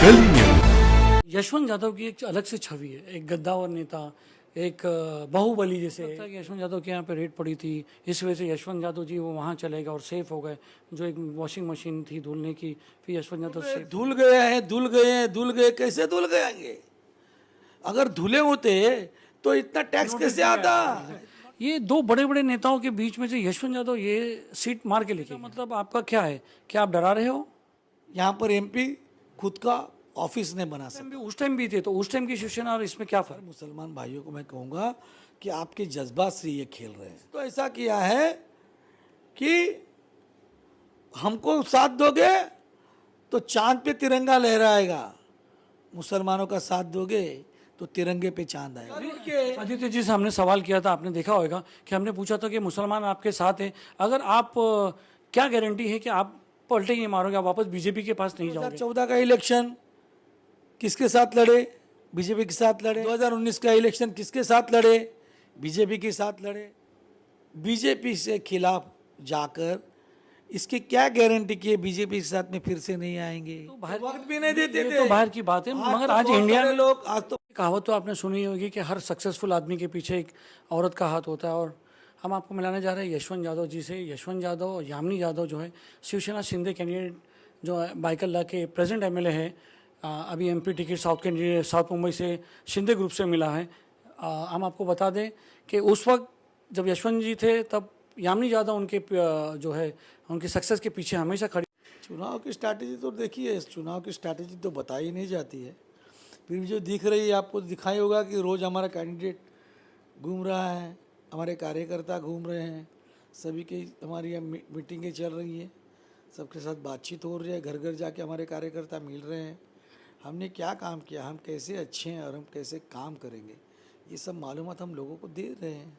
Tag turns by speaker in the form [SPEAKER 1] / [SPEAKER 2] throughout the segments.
[SPEAKER 1] गली न्यूज।
[SPEAKER 2] यशवंत यादव की एक अलग से छवि है, एक गद्दावर नेता, एक बाहुबली जैसे। लगता है कि यशवंत यादव के यहाँ पे रेड पड़ी थी, इस वजह से यशवंत यादव जी वो वहाँ चले गए और सेफ हो गए। जो एक वॉशिंग मशीन थी धुलने की, फिर यशवंत यादव सेफ।
[SPEAKER 3] धुल गए हैं, धुल गए हैं, धुल गए, कैसे धुल गएंगे? अगर धुले होते तो इतना टैक्स कैसे आता?
[SPEAKER 2] ये दो बड़े बड़े नेताओं के बीच में से यशवंत यादव ये सीट मार के लेके, मतलब आपका क्या है? क्या आप डरा रहे हो?
[SPEAKER 3] यहाँ पर एमपी खुद का ऑफिस नहीं बना सकता।
[SPEAKER 2] उस टाइम भी थे, तो उस टाइम की शिवसेना और इसमें क्या फर्क?
[SPEAKER 3] मुसलमान भाइयों को मैं कहूँगा कि आपके जज्बात से ये खेल रहे हैं। तो ऐसा किया है कि हमको साथ दोगे तो चांद पे तिरंगा लहराएगा, मुसलमानों का साथ दोगे तो तिरंगे पे चांद आएगा।
[SPEAKER 2] आदित्य जी से हमने सवाल किया था, आपने देखा होगा कि हमने पूछा था कि मुसलमान आपके साथ हैं, अगर आप क्या गारंटी है कि आप पलटे ही नहीं मारोगे, आप वापस बीजेपी के पास नहीं जाओगे?
[SPEAKER 3] 2014 का इलेक्शन किसके साथ लड़े? बीजेपी के साथ लड़े। 2019 का इलेक्शन किसके साथ लड़े? बीजेपी के साथ लड़े। बीजेपी से खिलाफ जाकर इसकी क्या गारंटी की है बीजेपी के साथ में फिर से नहीं आएंगे?
[SPEAKER 2] तो बाहर
[SPEAKER 3] वक्त भी नहीं देते
[SPEAKER 2] ये
[SPEAKER 3] थे।
[SPEAKER 2] तो बाहर की बात है, मगर
[SPEAKER 3] तो
[SPEAKER 2] आज
[SPEAKER 3] बहुत
[SPEAKER 2] इंडिया
[SPEAKER 3] सारे
[SPEAKER 2] में
[SPEAKER 3] लोग आज तो
[SPEAKER 2] कहावत तो आपने सुनी होगी कि हर सक्सेसफुल आदमी के पीछे एक औरत का हाथ होता है। और हम आपको मिलाने जा रहे हैं यशवंत यादव जी से। यशवंत यादव और यामिनी यादव जो है शिवसेना शिंदे कैंडिडेट, जो है बाइकल्ला के प्रेजेंट एमएलए है, अभी MP ticket south candidate south Mumbai से शिंदे ग्रुप से मिला है। हम आपको बता दें कि उस वक्त जब यशवंत जी थे तब यामिनी यादव उनके जो है उनकी सक्सेस के पीछे हमेशा खड़ी।
[SPEAKER 3] चुनाव की स्ट्रैटेजी तो देखिए, चुनाव की स्ट्रैटेजी तो बताई नहीं जाती है। फिर भी जो दिख रही है आपको दिखाई होगा कि रोज़ हमारा कैंडिडेट घूम रहा है, हमारे कार्यकर्ता घूम रहे हैं, सभी की हमारी यहाँ मीटिंगें चल रही हैं, सबके साथ बातचीत हो रही है, घर घर जाके हमारे कार्यकर्ता मिल रहे हैं। हमने क्या काम किया, हम कैसे अच्छे हैं और हम कैसे काम करेंगे, ये सब मालूमात हम लोगों को दे रहे हैं।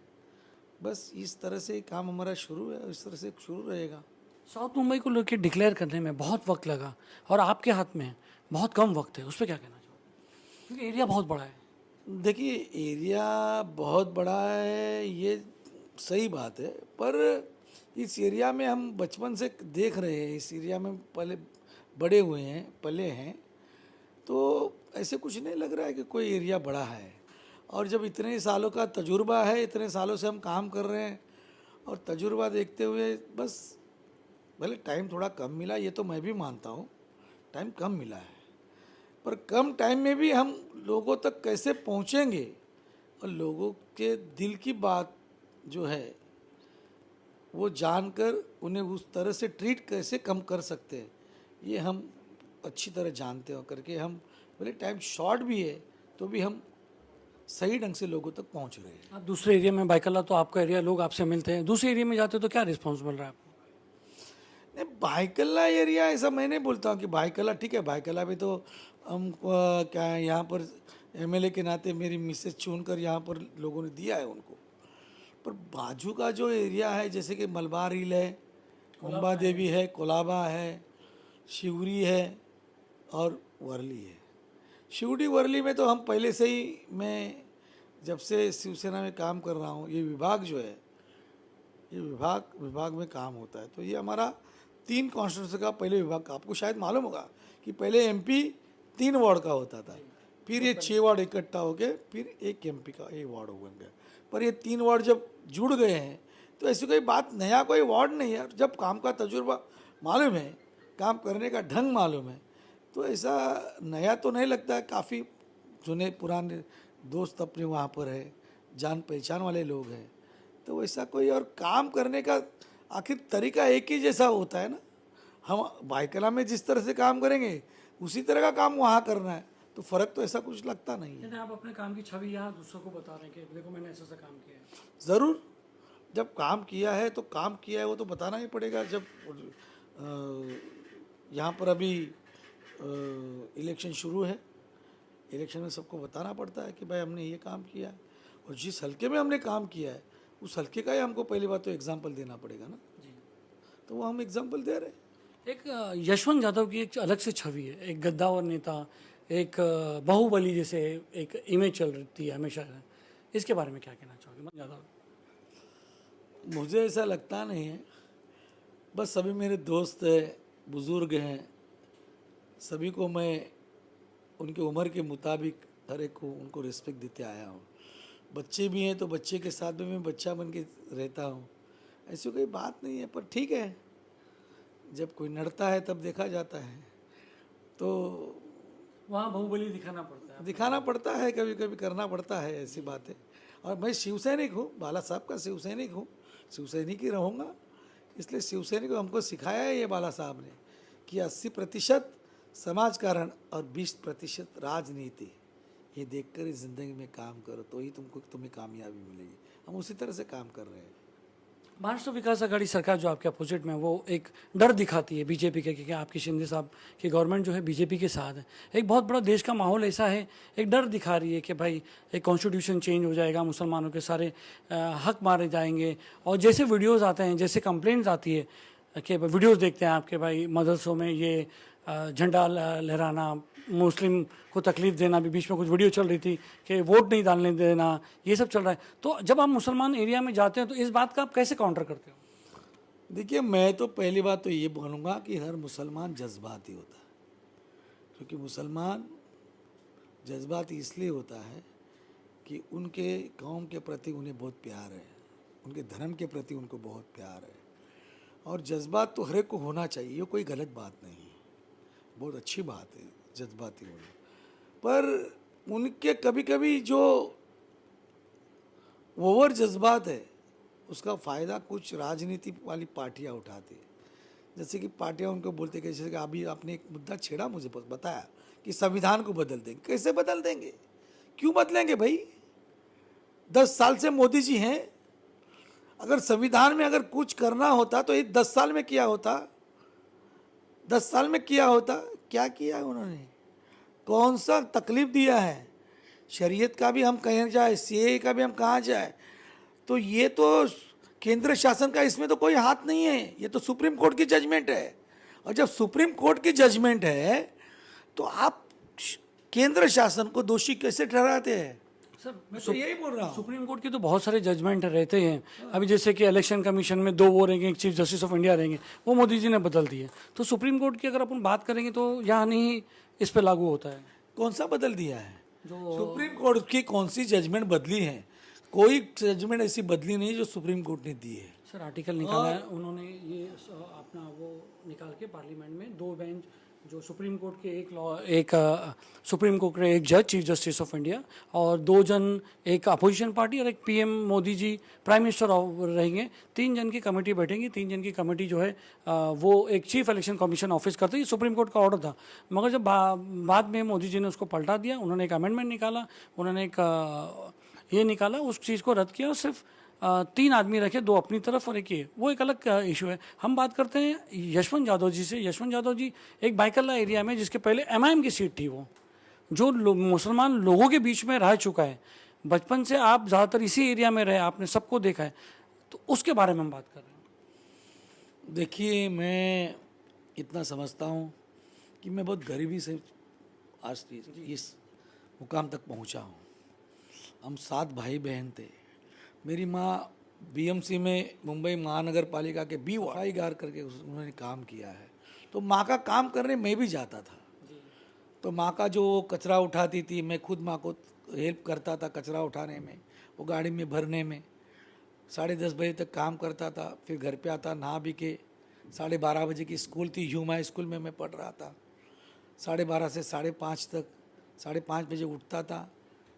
[SPEAKER 3] बस इस तरह से काम हमारा शुरू है, इस तरह से शुरू रहेगा।
[SPEAKER 2] साउथ मुंबई को लेकर डिक्लेयर करने में बहुत वक्त लगा और आपके हाथ में बहुत कम वक्त है, उस पर क्या कहना चाहोगे? क्योंकि एरिया बहुत बड़ा है।
[SPEAKER 3] देखिए, एरिया बहुत बड़ा है, ये सही बात है, पर इस एरिया में हम बचपन से देख रहे हैं, इस एरिया में पहले बड़े हुए हैं, पले हैं, तो ऐसे कुछ नहीं लग रहा है कि कोई एरिया बड़ा है। और जब इतने सालों का तजुर्बा है, इतने सालों से हम काम कर रहे हैं, और तजुर्बा देखते हुए बस भले टाइम थोड़ा कम मिला, ये तो मैं भी मानता हूँ, टाइम कम मिला है, पर कम टाइम में भी हम लोगों तक कैसे पहुँचेंगे और लोगों के दिल की बात जो है वो जानकर उन्हें उस तरह से ट्रीट कैसे कम कर सकते हैं, ये हम अच्छी तरह जानते हो करके हम भले टाइम शॉर्ट भी है तो भी हम सही ढंग से लोगों तक पहुंच रहे हैं।
[SPEAKER 2] आप दूसरे एरिया में, बाइकल्ला तो आपका एरिया, लोग आपसे मिलते हैं, दूसरे एरिया में जाते हो तो क्या रिस्पॉन्स मिल रहा है आपको?
[SPEAKER 3] नहीं, बाइकल्ला एरिया ऐसा मैं नहीं बोलता हूँ कि बाइकल्ला ठीक है, बाइकल्ला भी तो हम क्या है, यहाँ पर एमएलए के नाते मेरी मिसेज चुनकर यहाँ पर लोगों ने दिया है उनको। पर बाजू का जो एरिया है, जैसे कि मलबार हिल है, मुंबा देवी है, कोलाबा है, शिवरी है और वर्ली है। शिवड़ी वर्ली में तो हम पहले से ही, मैं जब से शिवसेना में काम कर रहा हूँ, ये विभाग जो है, ये विभाग में काम होता है, तो ये हमारा 3 कॉन्स्टिट्यूंसी का पहले विभाग का, आपको शायद मालूम होगा कि पहले एमपी 3 वार्ड का होता था, फिर ये 6 वार्ड इकट्ठा हो गए, फिर एक एमपी का एक वार्ड बन गया। पर ये 3 वार्ड जब जुड़ गए हैं तो ऐसी कोई बात, नया कोई वार्ड नहीं है। जब काम का तजुर्बा मालूम है, काम करने का ढंग मालूम है, तो ऐसा नया तो नहीं लगता है। काफ़ी जुने पुराने दोस्त अपने वहाँ पर है, जान पहचान वाले लोग हैं, तो वैसा कोई और काम करने का आखिर तरीका एक ही जैसा होता है ना। हम बाइकला में जिस तरह से काम करेंगे उसी तरह का काम वहाँ करना है, तो फ़र्क तो ऐसा कुछ लगता नहीं है।
[SPEAKER 2] आप अपने काम की छवि यहाँ दूसरों को बता रहे हैं कि देखो मैंने ऐसा ऐसा काम किया है।
[SPEAKER 3] ज़रूर, जब काम किया है तो काम किया है वो तो बताना ही पड़ेगा। जब यहाँ पर अभी इलेक्शन शुरू है, इलेक्शन में सबको बताना पड़ता है कि भाई हमने ये काम किया है, और जिस हल्के में हमने काम किया है उस हल्के का ही हमको पहली बात तो एग्जाम्पल देना पड़ेगा ना।
[SPEAKER 2] जी।
[SPEAKER 3] तो वो हम एग्जाम्पल दे रहे हैं।
[SPEAKER 2] एक यशवंत यादव की एक अलग से छवि है, एक गद्दावर नेता, एक बाहुबली जैसे एक इमेज चल रही है हमेशा। इसके बारे में क्या कहना चाहोगे यादव?
[SPEAKER 3] मुझे ऐसा लगता नहीं है, बस सभी मेरे दोस्त हैं, बुज़ुर्ग हैं, सभी को मैं उनके उम्र के मुताबिक हर एक को उनको रिस्पेक्ट देते आया हूँ। बच्चे भी हैं तो बच्चे के साथ भी मैं बच्चा बन के रहता हूँ, ऐसी कोई बात नहीं है। पर ठीक है, जब कोई नड़ता है तब देखा जाता है, तो
[SPEAKER 2] वहाँ बाहुबली दिखाना पड़ता है।
[SPEAKER 3] दिखाना पड़ता है, कभी कभी करना पड़ता है ऐसी बातें। और मैं शिव सैनिक हूँ, बाला साहब का शिव सैनिक हूँ, शिव सैनिक ही रहूँगा। इसलिए शिव सैनिक को हमको सिखाया है ये बाला साहब ने कि 80% समाजकारण और 20% राजनीति, ये देखकर इस ज़िंदगी में काम करो तो ही तुम्हें कामयाबी मिलेगी। हम उसी तरह से काम कर रहे हैं।
[SPEAKER 2] महाराष्ट्र विकास आघाड़ी सरकार जो आपके अपोजिट में है, वो एक डर दिखाती है बीजेपी के कि आपकी शिंदे साहब की गवर्नमेंट जो है बीजेपी के साथ है। एक बहुत बड़ा देश का माहौल ऐसा है, एक डर दिखा रही है कि भाई एक कॉन्स्टिट्यूशन चेंज हो जाएगा, मुसलमानों के सारे हक मारे जाएंगे। और जैसे वीडियोज़ आते हैं, जैसे कंप्लेंट्स आती है कि वीडियोज़ देखते हैं आपके भाई मदरसों में ये झंडा लहराना, मुस्लिम को तकलीफ देना, भी बीच में कुछ वीडियो चल रही थी कि वोट नहीं डालने देना, ये सब चल रहा है। तो जब आप मुसलमान एरिया में जाते हैं तो इस बात का आप कैसे काउंटर करते हो?
[SPEAKER 3] देखिए, मैं तो पहली बात तो ये बोलूँगा कि हर मुसलमान जज्बाती होता है, क्योंकि मुसलमान जज्बाती इसलिए होता है कि उनके कौम के प्रति उन्हें बहुत प्यार है, उनके धर्म के प्रति उनको बहुत प्यार है। और जज्बात तो हर एक को होना चाहिए, ये कोई गलत बात नहीं है, बहुत अच्छी बात है जज्बाती होना। पर उनके कभी कभी जो ओवर जज्बात है, उसका फ़ायदा कुछ राजनीति वाली पार्टियां उठाती है। जैसे कि पार्टियां उनको बोलते कि जैसे कि अभी आपने एक मुद्दा छेड़ा, मुझे बताया कि संविधान को बदल देंगे। कैसे बदल देंगे? क्यों बदलेंगे भाई? 10 साल से मोदी जी हैं। अगर संविधान में अगर कुछ करना होता तो ये 10 साल में किया होता। 10 साल में किया होता। क्या किया उन्होंने? कौन सा तकलीफ दिया है? शरीयत का भी हम कहीं जाए, सीए का भी हम कहाँ जाए, तो ये तो केंद्र शासन का इसमें तो कोई हाथ नहीं है, ये तो सुप्रीम कोर्ट की जजमेंट है। और जब सुप्रीम कोर्ट की जजमेंट है तो आप केंद्र शासन को दोषी कैसे ठहराते हैं?
[SPEAKER 2] सर,
[SPEAKER 3] मैं तो यही बोल रहा हूँ।
[SPEAKER 2] सुप्रीम कोर्ट की तो बहुत सारे जजमेंट रहते हैं। अभी जैसे कि इलेक्शन कमीशन में 2 वो रहेंगे, एक चीफ जस्टिस ऑफ इंडिया रहेंगे, वो मोदी जी ने बदल दिए। तो सुप्रीम कोर्ट की अगर अपन बात करेंगे तो यहाँ नहीं इस पे लागू होता है।
[SPEAKER 3] कौन सा बदल दिया है?
[SPEAKER 2] जो
[SPEAKER 3] सुप्रीम कोर्ट की कौन सी जजमेंट बदली है? कोई जजमेंट ऐसी बदली नहीं जो सुप्रीम कोर्ट ने दी है।
[SPEAKER 2] सर आर्टिकल निकाला है उन्होंने, ये अपना वो निकाल के पार्लियामेंट में 2 बेंच, जो सुप्रीम कोर्ट के एक सुप्रीम कोर्ट के एक जज चीफ जस्टिस ऑफ इंडिया और 2 जन, एक अपोजिशन पार्टी और एक PM Modi ji prime minister रहेंगे। 3 जन की कमेटी बैठेंगी। 3 जन की कमेटी जो है वो एक चीफ इलेक्शन कमीशन ऑफिस करती है। सुप्रीम कोर्ट का ऑर्डर था, मगर जब बाद में मोदी जी ने उसको पलटा दिया, उन्होंने एक अमेंडमेंट निकाला, उन्होंने एक ये निकाला, उस चीज़ को रद्द किया और सिर्फ 3 आदमी रखे, 2 अपनी तरफ और एक ये, वो एक अलग इशू है। हम बात करते हैं यशवंत यादव जी से। यशवंत यादव जी एक बाइकल्ला एरिया में, जिसके पहले एमआईएम की सीट थी, वो जो मुसलमान लोगों के बीच में रह चुका है। बचपन से आप ज़्यादातर इसी एरिया में रहे, आपने सबको देखा है, तो उसके बारे में हम बात कर रहे हैं।
[SPEAKER 3] देखिए, मैं इतना समझता हूँ कि मैं बहुत गरीबी से आज इस मुकाम तक पहुँचा हूँ। हम 7 भाई बहन थे। मेरी माँ बीएमसी में, मुंबई महानगर पालिका के सफाई गार करके उन्होंने काम किया है। तो माँ का काम करने मैं भी जाता था। तो माँ का जो कचरा उठाती थी, मैं खुद माँ को हेल्प करता था कचरा उठाने में, वो गाड़ी में भरने में। 10:30 बजे तक काम करता था, फिर घर पे आता, नहा भी के 12:30 बजे की स्कूल थी, ह्यूमा स्कूल में मैं पढ़ रहा था। 12:30 से 5:30 तक, 5:30 बजे उठता था,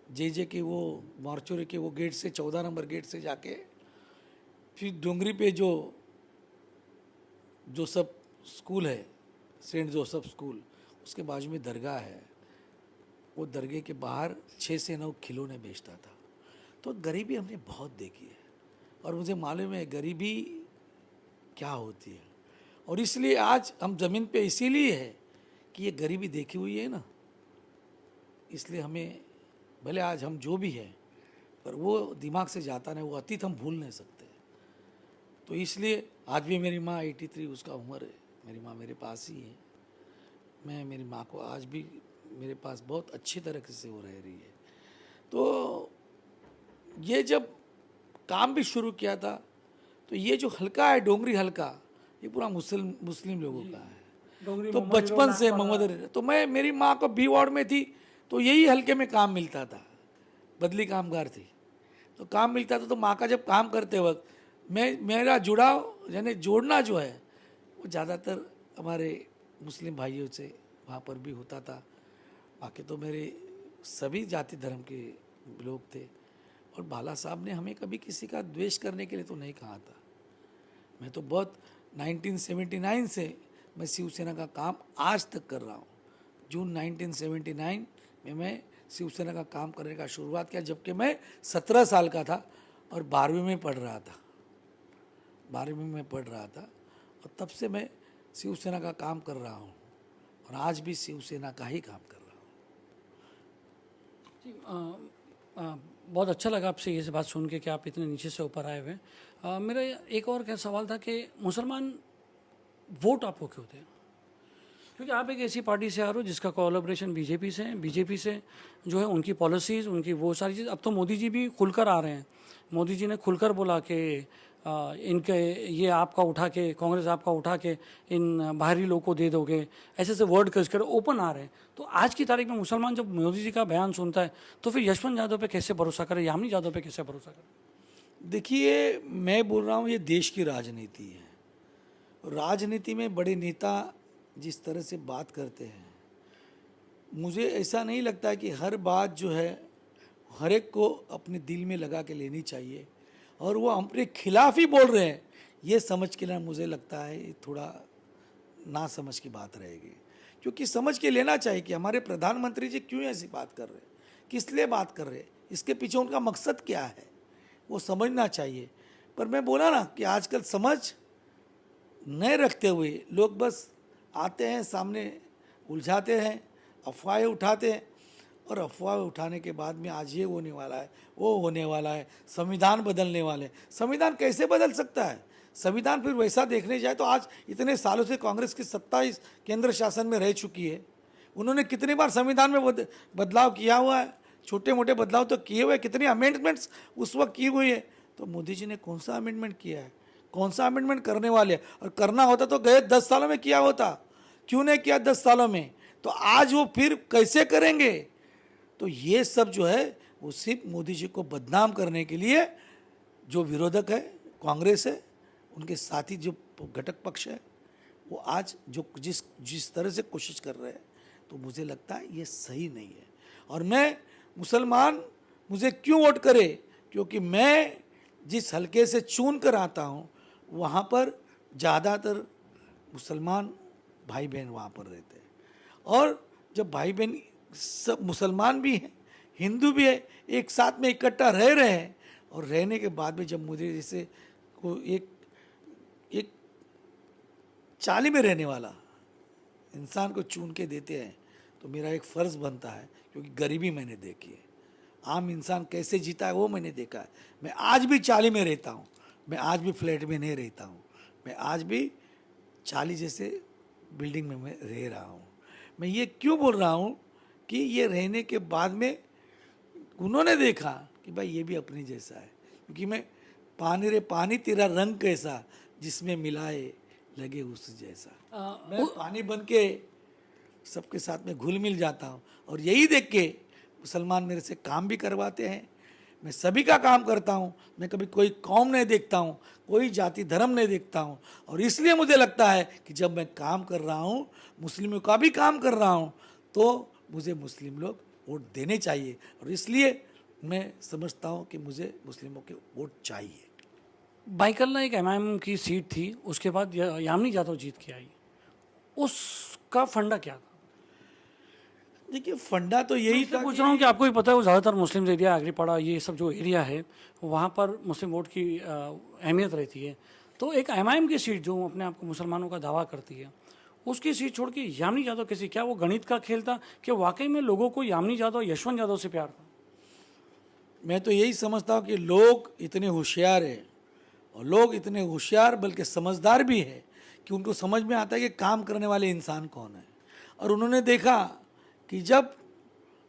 [SPEAKER 3] जे के वो मॉर्चुरी के वो गेट से, 14 नंबर गेट से जाके, फिर डोंगरी पे जो जोसफ स्कूल है, सेंट जोसफ स्कूल, उसके बाजू में दरगाह है, वो दरगाह के बाहर 6 से 9 खिलौने बेचता था। तो गरीबी हमने बहुत देखी है और मुझे मालूम है गरीबी क्या होती है। और इसलिए आज हम ज़मीन पे इसीलिए है कि ये गरीबी देखी हुई है ना, इसलिए हमें, भले आज हम जो भी है, पर वो दिमाग से जाता नहीं, वो अतीत हम भूल नहीं सकते। तो इसलिए आज भी मेरी माँ 83 उसका उम्र है, मेरी माँ मेरे पास ही है। मैं मेरी माँ को आज भी मेरे पास बहुत अच्छी तरीके से वो रह रही है। तो ये जब काम भी शुरू किया था, तो ये जो हल्का है, डोंगरी हल्का, ये पूरा मुस्लिम लोगों का है।
[SPEAKER 2] डोंगरी
[SPEAKER 3] तो
[SPEAKER 2] मोहम्मद
[SPEAKER 3] बचपन
[SPEAKER 2] इरोल
[SPEAKER 3] से
[SPEAKER 2] पढ़ा।
[SPEAKER 3] मोहम्मद, तो मेरी माँ को बी वार्ड में थी, तो यही हल्के में काम मिलता था, बदली कामगार थी, तो काम मिलता था। तो माँ का जब काम करते वक्त मेरा जुड़ाव यानी जोड़ना जो है वो ज़्यादातर हमारे मुस्लिम भाइयों से वहाँ पर भी होता था। बाकी तो मेरे सभी जाति धर्म के लोग थे, और बाला साहब ने हमें कभी किसी का द्वेष करने के लिए तो नहीं कहा था। मैं तो बहुत 1979 से मैं शिवसेना का काम आज तक कर रहा हूँ। जून 1979 में मैं शिवसेना का काम करने का शुरुआत किया, जबकि मैं 17 साल का था और 12वीं में पढ़ रहा था। 12वीं में पढ़ रहा था, और तब से मैं शिवसेना का काम कर रहा हूँ, और आज भी शिवसेना का ही काम कर रहा हूँ।
[SPEAKER 2] जी, बहुत अच्छा लगा आपसे ये बात सुन के कि आप इतने नीचे से ऊपर आए हुए हैं। मेरा एक और क्या सवाल था कि मुसलमान वोट आपको क्यों दें? क्योंकि आप एक ऐसी पार्टी से आ रहे हो जिसका कोलैबोरेशन बीजेपी से है। बीजेपी से जो है उनकी पॉलिसीज़, उनकी वो सारी चीज़, अब तो मोदी जी भी खुलकर आ रहे हैं। मोदी जी ने खुलकर बोला कि इनके ये आपका उठा के, कांग्रेस आपका उठा के इन बाहरी लोगों को दे दोगे, ऐसे ऐसे वर्ड कस कर ओपन आ रहे हैं। तो आज की तारीख में मुसलमान जब मोदी जी का बयान सुनता है तो फिर यशवंत यादव पे कैसे भरोसा करे, यामिनी यादव पे कैसे भरोसा करे?
[SPEAKER 3] देखिए, मैं बोल रहा हूँ ये देश की राजनीति है। राजनीति में बड़े नेता जिस तरह से बात करते हैं, मुझे ऐसा नहीं लगता है कि हर बात जो है हर एक को अपने दिल में लगा के लेनी चाहिए, और वो अपने खिलाफ ही बोल रहे हैं ये समझ के ना, मुझे लगता है ये थोड़ा ना समझ की बात रहेगी। क्योंकि समझ के लेना चाहिए कि हमारे प्रधानमंत्री जी क्यों ऐसी बात कर रहे हैं, किस लिए बात कर रहे हैं, इसके पीछे उनका मकसद क्या है, वो समझना चाहिए। पर मैं बोला ना कि आजकल समझ न रखते हुए लोग बस आते हैं सामने, उलझाते हैं, अफवाहें उठाते हैं, और अफवाह उठाने के बाद में आज ये होने वाला है, वो होने वाला है, संविधान बदलने वाले हैं। संविधान कैसे बदल सकता है? संविधान फिर वैसा देखने जाए तो आज इतने सालों से कांग्रेस की 27 केंद्र शासन में रह चुकी है, उन्होंने कितनी बार संविधान में बदलाव किया हुआ है, छोटे मोटे बदलाव तो किए हुए, कितनी अमेंडमेंट्स उस वक्त की हुई है। तो मोदी जी ने कौन सा अमेंडमेंट किया है, कौन सा अमेंडमेंट करने वाले हैं? और करना होता तो गए 10 सालों में किया होता, क्यों नहीं किया 10 सालों में? तो आज वो फिर कैसे करेंगे? तो ये सब जो है वो सिर्फ मोदी जी को बदनाम करने के लिए, जो विरोधक है कांग्रेस है, उनके साथी जो घटक पक्ष है, वो आज जो जिस जिस तरह से कोशिश कर रहे हैं, तो मुझे लगता है ये सही नहीं है। और मैं मुसलमान मुझे क्यों वोट करे? क्योंकि मैं जिस हलके से चुन कर आता हूँ वहाँ पर ज़्यादातर मुसलमान भाई बहन वहाँ पर रहते हैं, और जब भाई बहन सब मुसलमान भी हैं, हिंदू भी है, एक साथ में इकट्ठा रह रहे हैं, और रहने के बाद में जब मुझे जैसे को एक एक चाली में रहने वाला इंसान को चुन के देते हैं, तो मेरा एक फ़र्ज़ बनता है, क्योंकि गरीबी मैंने देखी है, आम इंसान कैसे जीता है वो मैंने देखा है। मैं आज भी चाली में रहता हूँ, मैं आज भी फ्लैट में नहीं रहता हूँ, मैं आज भी चाली जैसे बिल्डिंग में मैं रह रहा हूँ। मैं ये क्यों बोल रहा हूँ कि ये रहने के बाद में उन्होंने देखा कि भाई ये भी अपने जैसा है, क्योंकि मैं पानी रे पानी तेरा रंग कैसा, जिसमें मिलाए लगे उस जैसा। मैं पानी बन के सबके साथ में घुल मिल जाता हूँ, और यही देख के मुसलमान मेरे से काम भी करवाते हैं। मैं सभी का काम करता हूँ, मैं कभी कोई कौम नहीं देखता हूँ, कोई जाति धर्म नहीं देखता हूँ, और इसलिए मुझे लगता है कि जब मैं काम कर रहा हूँ, मुस्लिमों का भी काम कर रहा हूँ, तो मुझे मुस्लिम लोग वोट देने चाहिए, और इसलिए मैं समझता हूँ कि मुझे मुस्लिमों के वोट चाहिए।
[SPEAKER 2] बाइकल्ला एक एमआईएम की सीट थी, उसके बाद यामिनी यादव जीत के आई, उसका फंडा क्या था?
[SPEAKER 3] देखिए, फंडा तो
[SPEAKER 2] मैं
[SPEAKER 3] यही
[SPEAKER 2] इसलिए
[SPEAKER 3] था
[SPEAKER 2] पूछ
[SPEAKER 3] कि
[SPEAKER 2] रहा हूँ कि आपको भी पता है वो ज़्यादातर मुस्लिम एरिया, आगरीपाड़ा, ये सब जो एरिया है वहाँ पर मुस्लिम वोट की अहमियत रहती है। तो एक एमआईएम की सीट जो अपने आप को मुसलमानों का दावा करती है, उसकी सीट छोड़ के यामिनी यादव कैसी? क्या वो गणित का खेल था कि वाकई में लोगों को यामिनी यादव, यशवंत यादव से प्यार था?
[SPEAKER 3] मैं तो यही समझता हूँ कि लोग इतने होशियार हैं, और लोग इतने होशियार बल्कि समझदार भी है कि उनको समझ में आता है कि काम करने वाले इंसान कौन है। और उन्होंने देखा कि जब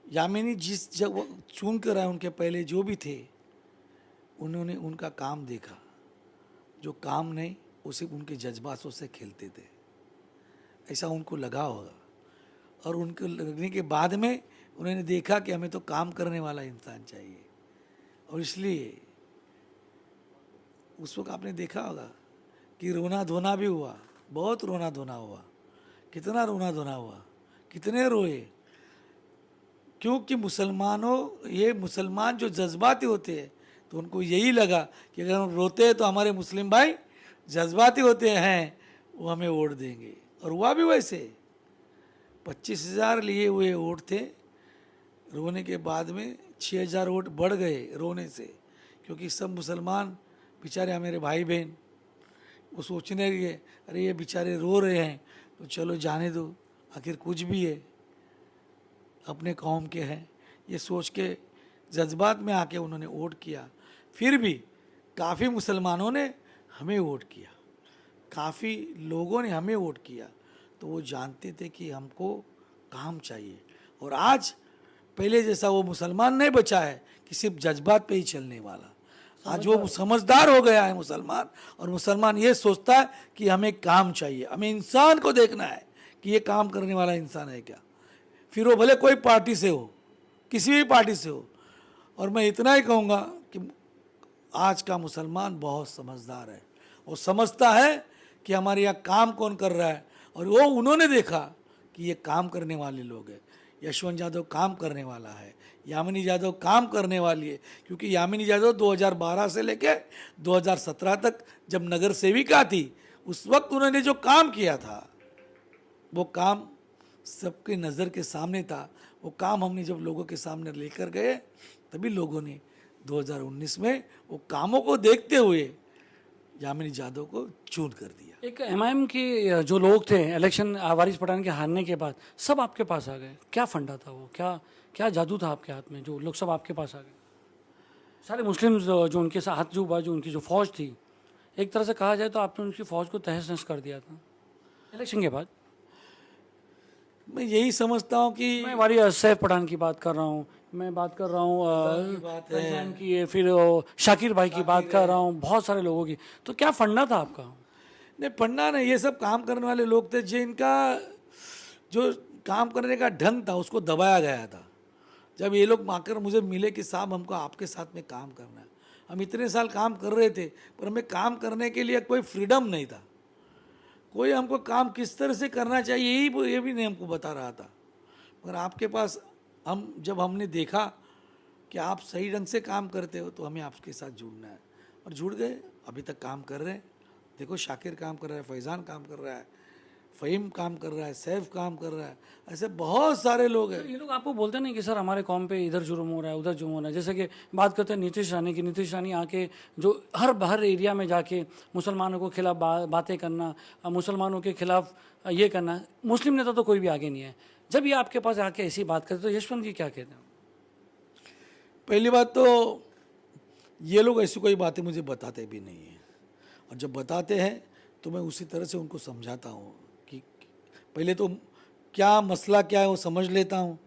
[SPEAKER 3] यामिनी जिस जब चुन कर आए, उनके पहले जो भी थे, उन्होंने उनका काम देखा, जो काम नहीं वो सिर्फ उनके जज्बातों से खेलते थे। ऐसा उनको लगा होगा, और उनको लगने के बाद में उन्होंने देखा कि हमें तो काम करने वाला इंसान चाहिए, और इसलिए उस वक्त आपने देखा होगा कि रोना धोना भी हुआ, बहुत रोना धोना हुआ। कितना रोना धोना हुआ, कितने रोए, क्योंकि ये मुसलमान जो जज्बाती होते हैं, तो उनको यही लगा कि अगर हम रोते हैं तो हमारे मुस्लिम भाई जज्बाती होते हैं, वो हमें वोट देंगे। और हुआ भी वैसे। 25,000 लिए हुए वोट थे, रोने के बाद में 6,000 वोट बढ़ गए रोने से, क्योंकि सब मुसलमान बेचारे हमारे भाई बहन वो सोचने लगे, अरे ये बेचारे रो रहे हैं तो चलो जाने दो, आखिर कुछ भी है, अपने कौम के हैं, ये सोच के जज्बात में आके उन्होंने वोट किया। फिर भी काफ़ी मुसलमानों ने हमें वोट किया, काफ़ी लोगों ने हमें वोट किया, तो वो जानते थे कि हमको काम चाहिए। और आज पहले जैसा वो मुसलमान नहीं बचा है कि सिर्फ जज्बात पे ही चलने वाला। आज वो समझदार हो गया है मुसलमान, और मुसलमान ये सोचता है कि हमें काम चाहिए, हमें इंसान को देखना है कि ये काम करने वाला इंसान है क्या, फिर वो भले कोई पार्टी से हो, किसी भी पार्टी से हो। और मैं इतना ही कहूँगा कि आज का मुसलमान बहुत समझदार है, वो समझता है कि हमारे यहाँ काम कौन कर रहा है, और वो उन्होंने देखा कि ये काम करने वाले लोग हैं। यशवंत यादव काम करने वाला है, यामिनी यादव काम करने वाली है, क्योंकि यामिनी यादव 2012 से लेके 2017 तक जब नगर सेविका थी, उस वक्त उन्होंने जो काम किया था वो काम सबके नज़र के सामने था। वो काम हमने जब लोगों के सामने लेकर गए, तभी लोगों ने 2019 में वो कामों को देखते हुए यामिनी यादव को चून कर दिया।
[SPEAKER 2] एक एमआईएम के जो लोग थे इलेक्शन वारिस पठान के हारने के बाद सब आपके पास आ गए, क्या फंडा था वो, क्या क्या जादू था आपके हाथ में, जो लोग सब आपके पास आ गए? सारे मुस्लिम जो उनके साथ जो उनकी जो फौज थी, एक तरह से कहा जाए तो आपने उनकी फौज को तहस नहस कर दिया था इलेक्शन के बाद।
[SPEAKER 3] मैं यही समझता हूँ कि
[SPEAKER 2] मैं वारी सैफ पठान की बात कर रहा हूँ, मैं बात कर रहा हूँ फैजान की है, फिर शाकिर भाई की बात कर रहा हूँ, बहुत सारे लोगों की। तो क्या फंडा था आपका?
[SPEAKER 3] नहीं, पढ़ना नहीं, ये सब काम करने वाले लोग थे जिनका जो काम करने का ढंग था उसको दबाया गया था। जब ये लोग आकर मुझे मिले कि साहब हमको आपके साथ में काम करना है, हम इतने साल काम कर रहे थे, पर हमें काम करने के लिए कोई फ्रीडम नहीं था, कोई हमको काम किस तरह से करना चाहिए ये भी नहीं हमको बता रहा था। मगर आपके पास जब हमने देखा कि आप सही ढंग से काम करते हो, तो हमें आपके साथ जुड़ना है, और जुड़ गए। अभी तक काम कर रहे हैं। देखो, शाकिर काम कर रहा है, फैज़ान काम कर रहा है, फ़हीम काम कर रहा है, सैफ काम कर रहा है, ऐसे बहुत सारे लोग हैं।
[SPEAKER 2] ये लोग आपको बोलते नहीं कि सर हमारे कौम पे इधर जुर्म हो रहा है, उधर जुर्म हो रहा है? जैसे कि बात करते हैं नीतीश रानी की, नीतीश रानी आके जो हर एरिया में जाके मुसलमानों को खिलाफ बातें करना, मुसलमानों के खिलाफ ये करना, मुस्लिम नेता तो कोई भी आगे नहीं है। जब ये आपके पास आके ऐसी बात करते तो यशवंत जी क्या कहते हैं?
[SPEAKER 3] पहली बात तो ये लोग ऐसी कोई बातें मुझे बताते भी नहीं हैं, और जब बताते हैं तो मैं उसी तरह से उनको समझाता हूँ कि पहले तो क्या मसला क्या है वो समझ लेता हूँ,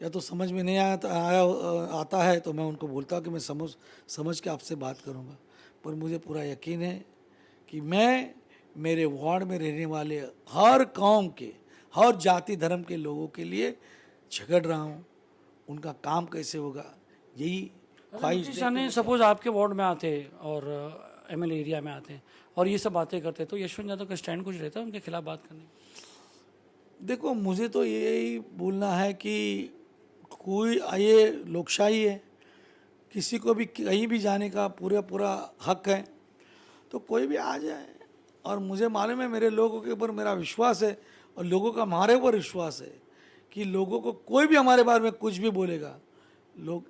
[SPEAKER 3] या तो समझ में नहीं आता है तो मैं उनको बोलता हूँ कि मैं समझ के आपसे बात करूँगा। पर मुझे पूरा यकीन है कि मैं मेरे वार्ड में रहने वाले हर कौम के, हर जाति धर्म के लोगों के लिए झगड़ रहा हूँ। उनका काम कैसे होगा, यही ख्वाहिश।
[SPEAKER 2] नीतीश रानी सपोज आपके वार्ड में आते और एमएलए एरिया में आते हैं और ये सब बातें करते, तो यशवंत यादव का स्टैंड कुछ रहता है उनके खिलाफ बात करने?
[SPEAKER 3] देखो, मुझे तो यही बोलना है कि कोई ये लोकशाही है, किसी को भी कहीं भी जाने का पूरा हक है, तो कोई भी आ जाए। और मुझे मालूम है, मेरे लोगों के ऊपर मेरा विश्वास है, और लोगों का हमारे ऊपर विश्वास है कि लोगों को कोई भी हमारे बारे में कुछ भी बोलेगा, लोग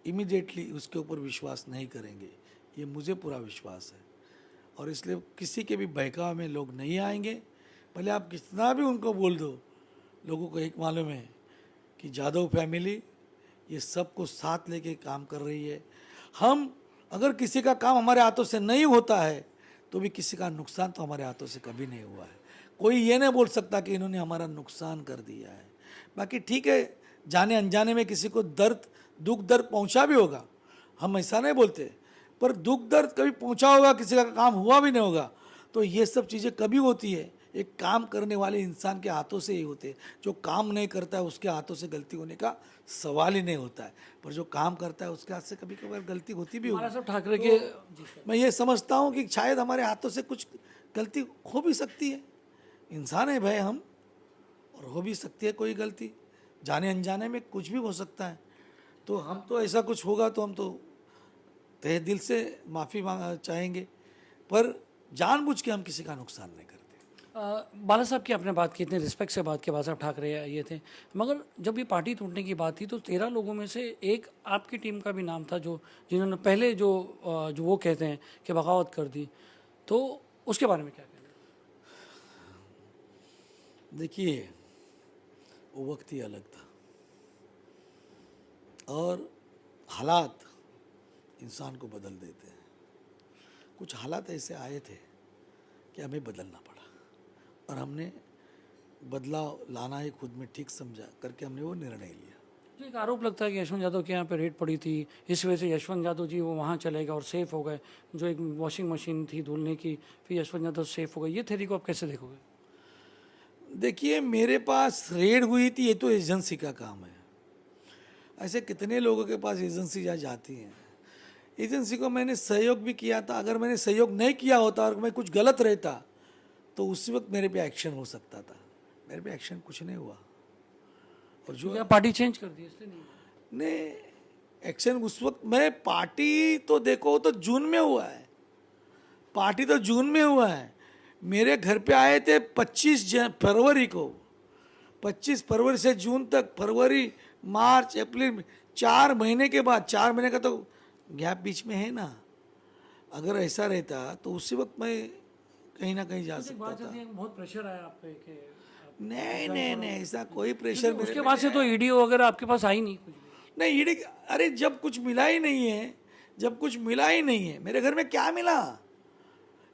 [SPEAKER 3] इमीडिएटली उसके ऊपर विश्वास नहीं करेंगे, ये मुझे पूरा विश्वास है। और इसलिए किसी के भी बहकावे में लोग नहीं आएंगे, भले आप कितना भी उनको बोल दो। लोगों को एक मालूम है कि यादव फैमिली ये सबको साथ लेके काम कर रही है। हम अगर किसी का काम हमारे हाथों से नहीं होता है तो भी किसी का नुकसान तो हमारे हाथों से कभी नहीं हुआ है। कोई ये नहीं बोल सकता कि इन्होंने हमारा नुकसान कर दिया है। बाकी ठीक है, जाने अनजाने में किसी को दुख दर्द पहुंचा भी होगा, हम ऐसा नहीं बोलते, पर दुख दर्द कभी पहुंचा होगा, किसी का काम हुआ भी नहीं होगा, तो ये सब चीज़ें कभी होती है एक काम करने वाले इंसान के हाथों से ही होते हैं। जो काम नहीं करता है उसके हाथों से गलती होने का सवाल ही नहीं होता है, पर जो काम करता है उसके हाथ से कभी कभार गलती होती भी
[SPEAKER 2] बाला
[SPEAKER 3] होगी।
[SPEAKER 2] साहब ठाकरे के जी सर।
[SPEAKER 3] मैं ये समझता हूँ कि शायद हमारे हाथों से कुछ गलती हो भी सकती है, इंसान है भाई हम, और हो भी सकती है कोई गलती, जाने अनजाने में कुछ भी हो सकता है। तो हम तो ऐसा कुछ होगा तो हम तो तहे दिल से माफ़ी मांग चाहेंगे, पर जानबूझ के हम किसी का नुकसान नहीं करते।
[SPEAKER 2] बाला साहब की आपने बात की, इतने रिस्पेक्ट से बात की, बाला साहब ठाकरे ये थे, मगर जब ये पार्टी टूटने की बात थी तो 13 लोगों में से एक आपकी टीम का भी नाम था जो जिन्होंने पहले जो वो कहते हैं कि बगावत कर दी, तो उसके बारे में क्या कहना है?
[SPEAKER 3] देखिए, वो वक्त ही अलग था और हालात इंसान को बदल देते हैं। कुछ हालात ऐसे आए थे कि हमें बदलना पड़ा, और हमने बदलाव लाना ही खुद में ठीक समझा करके हमने वो निर्णय लिया।
[SPEAKER 2] जो एक आरोप लगता है कि यशवंत यादव के यहाँ पे रेड पड़ी थी, इस वजह से यशवंत यादव जी वो वहाँ चले गए और सेफ हो गए, जो एक वॉशिंग मशीन थी धुलने की, फिर यशवंत यादव सेफ हो गए, ये थ्योरी को आप कैसे देखोगे?
[SPEAKER 3] देखिए, मेरे पास रेड हुई थी, ये तो एजेंसी का काम है। ऐसे कितने लोगों के पास एजेंसी जा जाती हैं। एजेंसी को मैंने सहयोग भी किया था, अगर मैंने सहयोग नहीं किया होता और मैं कुछ गलत रहता तो उसी वक्त मेरे पे एक्शन हो सकता था। मेरे पे एक्शन कुछ नहीं हुआ, और जो
[SPEAKER 2] क्योंकि आप पार्टी चेंज कर दी इसलिए नहीं हुआ।
[SPEAKER 3] ने एक्शन उस वक्त, मैं पार्टी तो देखो तो जून में हुआ है, पार्टी तो जून में हुआ है। मेरे घर पे आए थे 25 फरवरी को, 25 फरवरी से जून तक, फरवरी मार्च अप्रैल, 4 महीने के बाद, 4 महीने का तो गैप बीच में है ना। अगर ऐसा रहता तो उसी वक्त मैं कहीं ना कहीं जा
[SPEAKER 2] एक
[SPEAKER 3] सकता
[SPEAKER 2] बात
[SPEAKER 3] था।
[SPEAKER 2] चलती है, बहुत प्रेशर आया आप पे कि आप
[SPEAKER 3] नहीं
[SPEAKER 2] resign
[SPEAKER 3] नहीं
[SPEAKER 2] करो।
[SPEAKER 3] नहीं, ऐसा कोई प्रेशर
[SPEAKER 2] क्योंकि
[SPEAKER 3] मेरे
[SPEAKER 2] उसके
[SPEAKER 3] पे
[SPEAKER 2] बाद से
[SPEAKER 3] नहीं
[SPEAKER 2] तो
[SPEAKER 3] है।
[SPEAKER 2] ईडी वगैरह आपके पास आई नहीं कुछ भी।
[SPEAKER 3] नहीं ईडी, अरे जब कुछ मिला ही नहीं है, जब कुछ मिला ही नहीं है, मेरे घर में क्या मिला?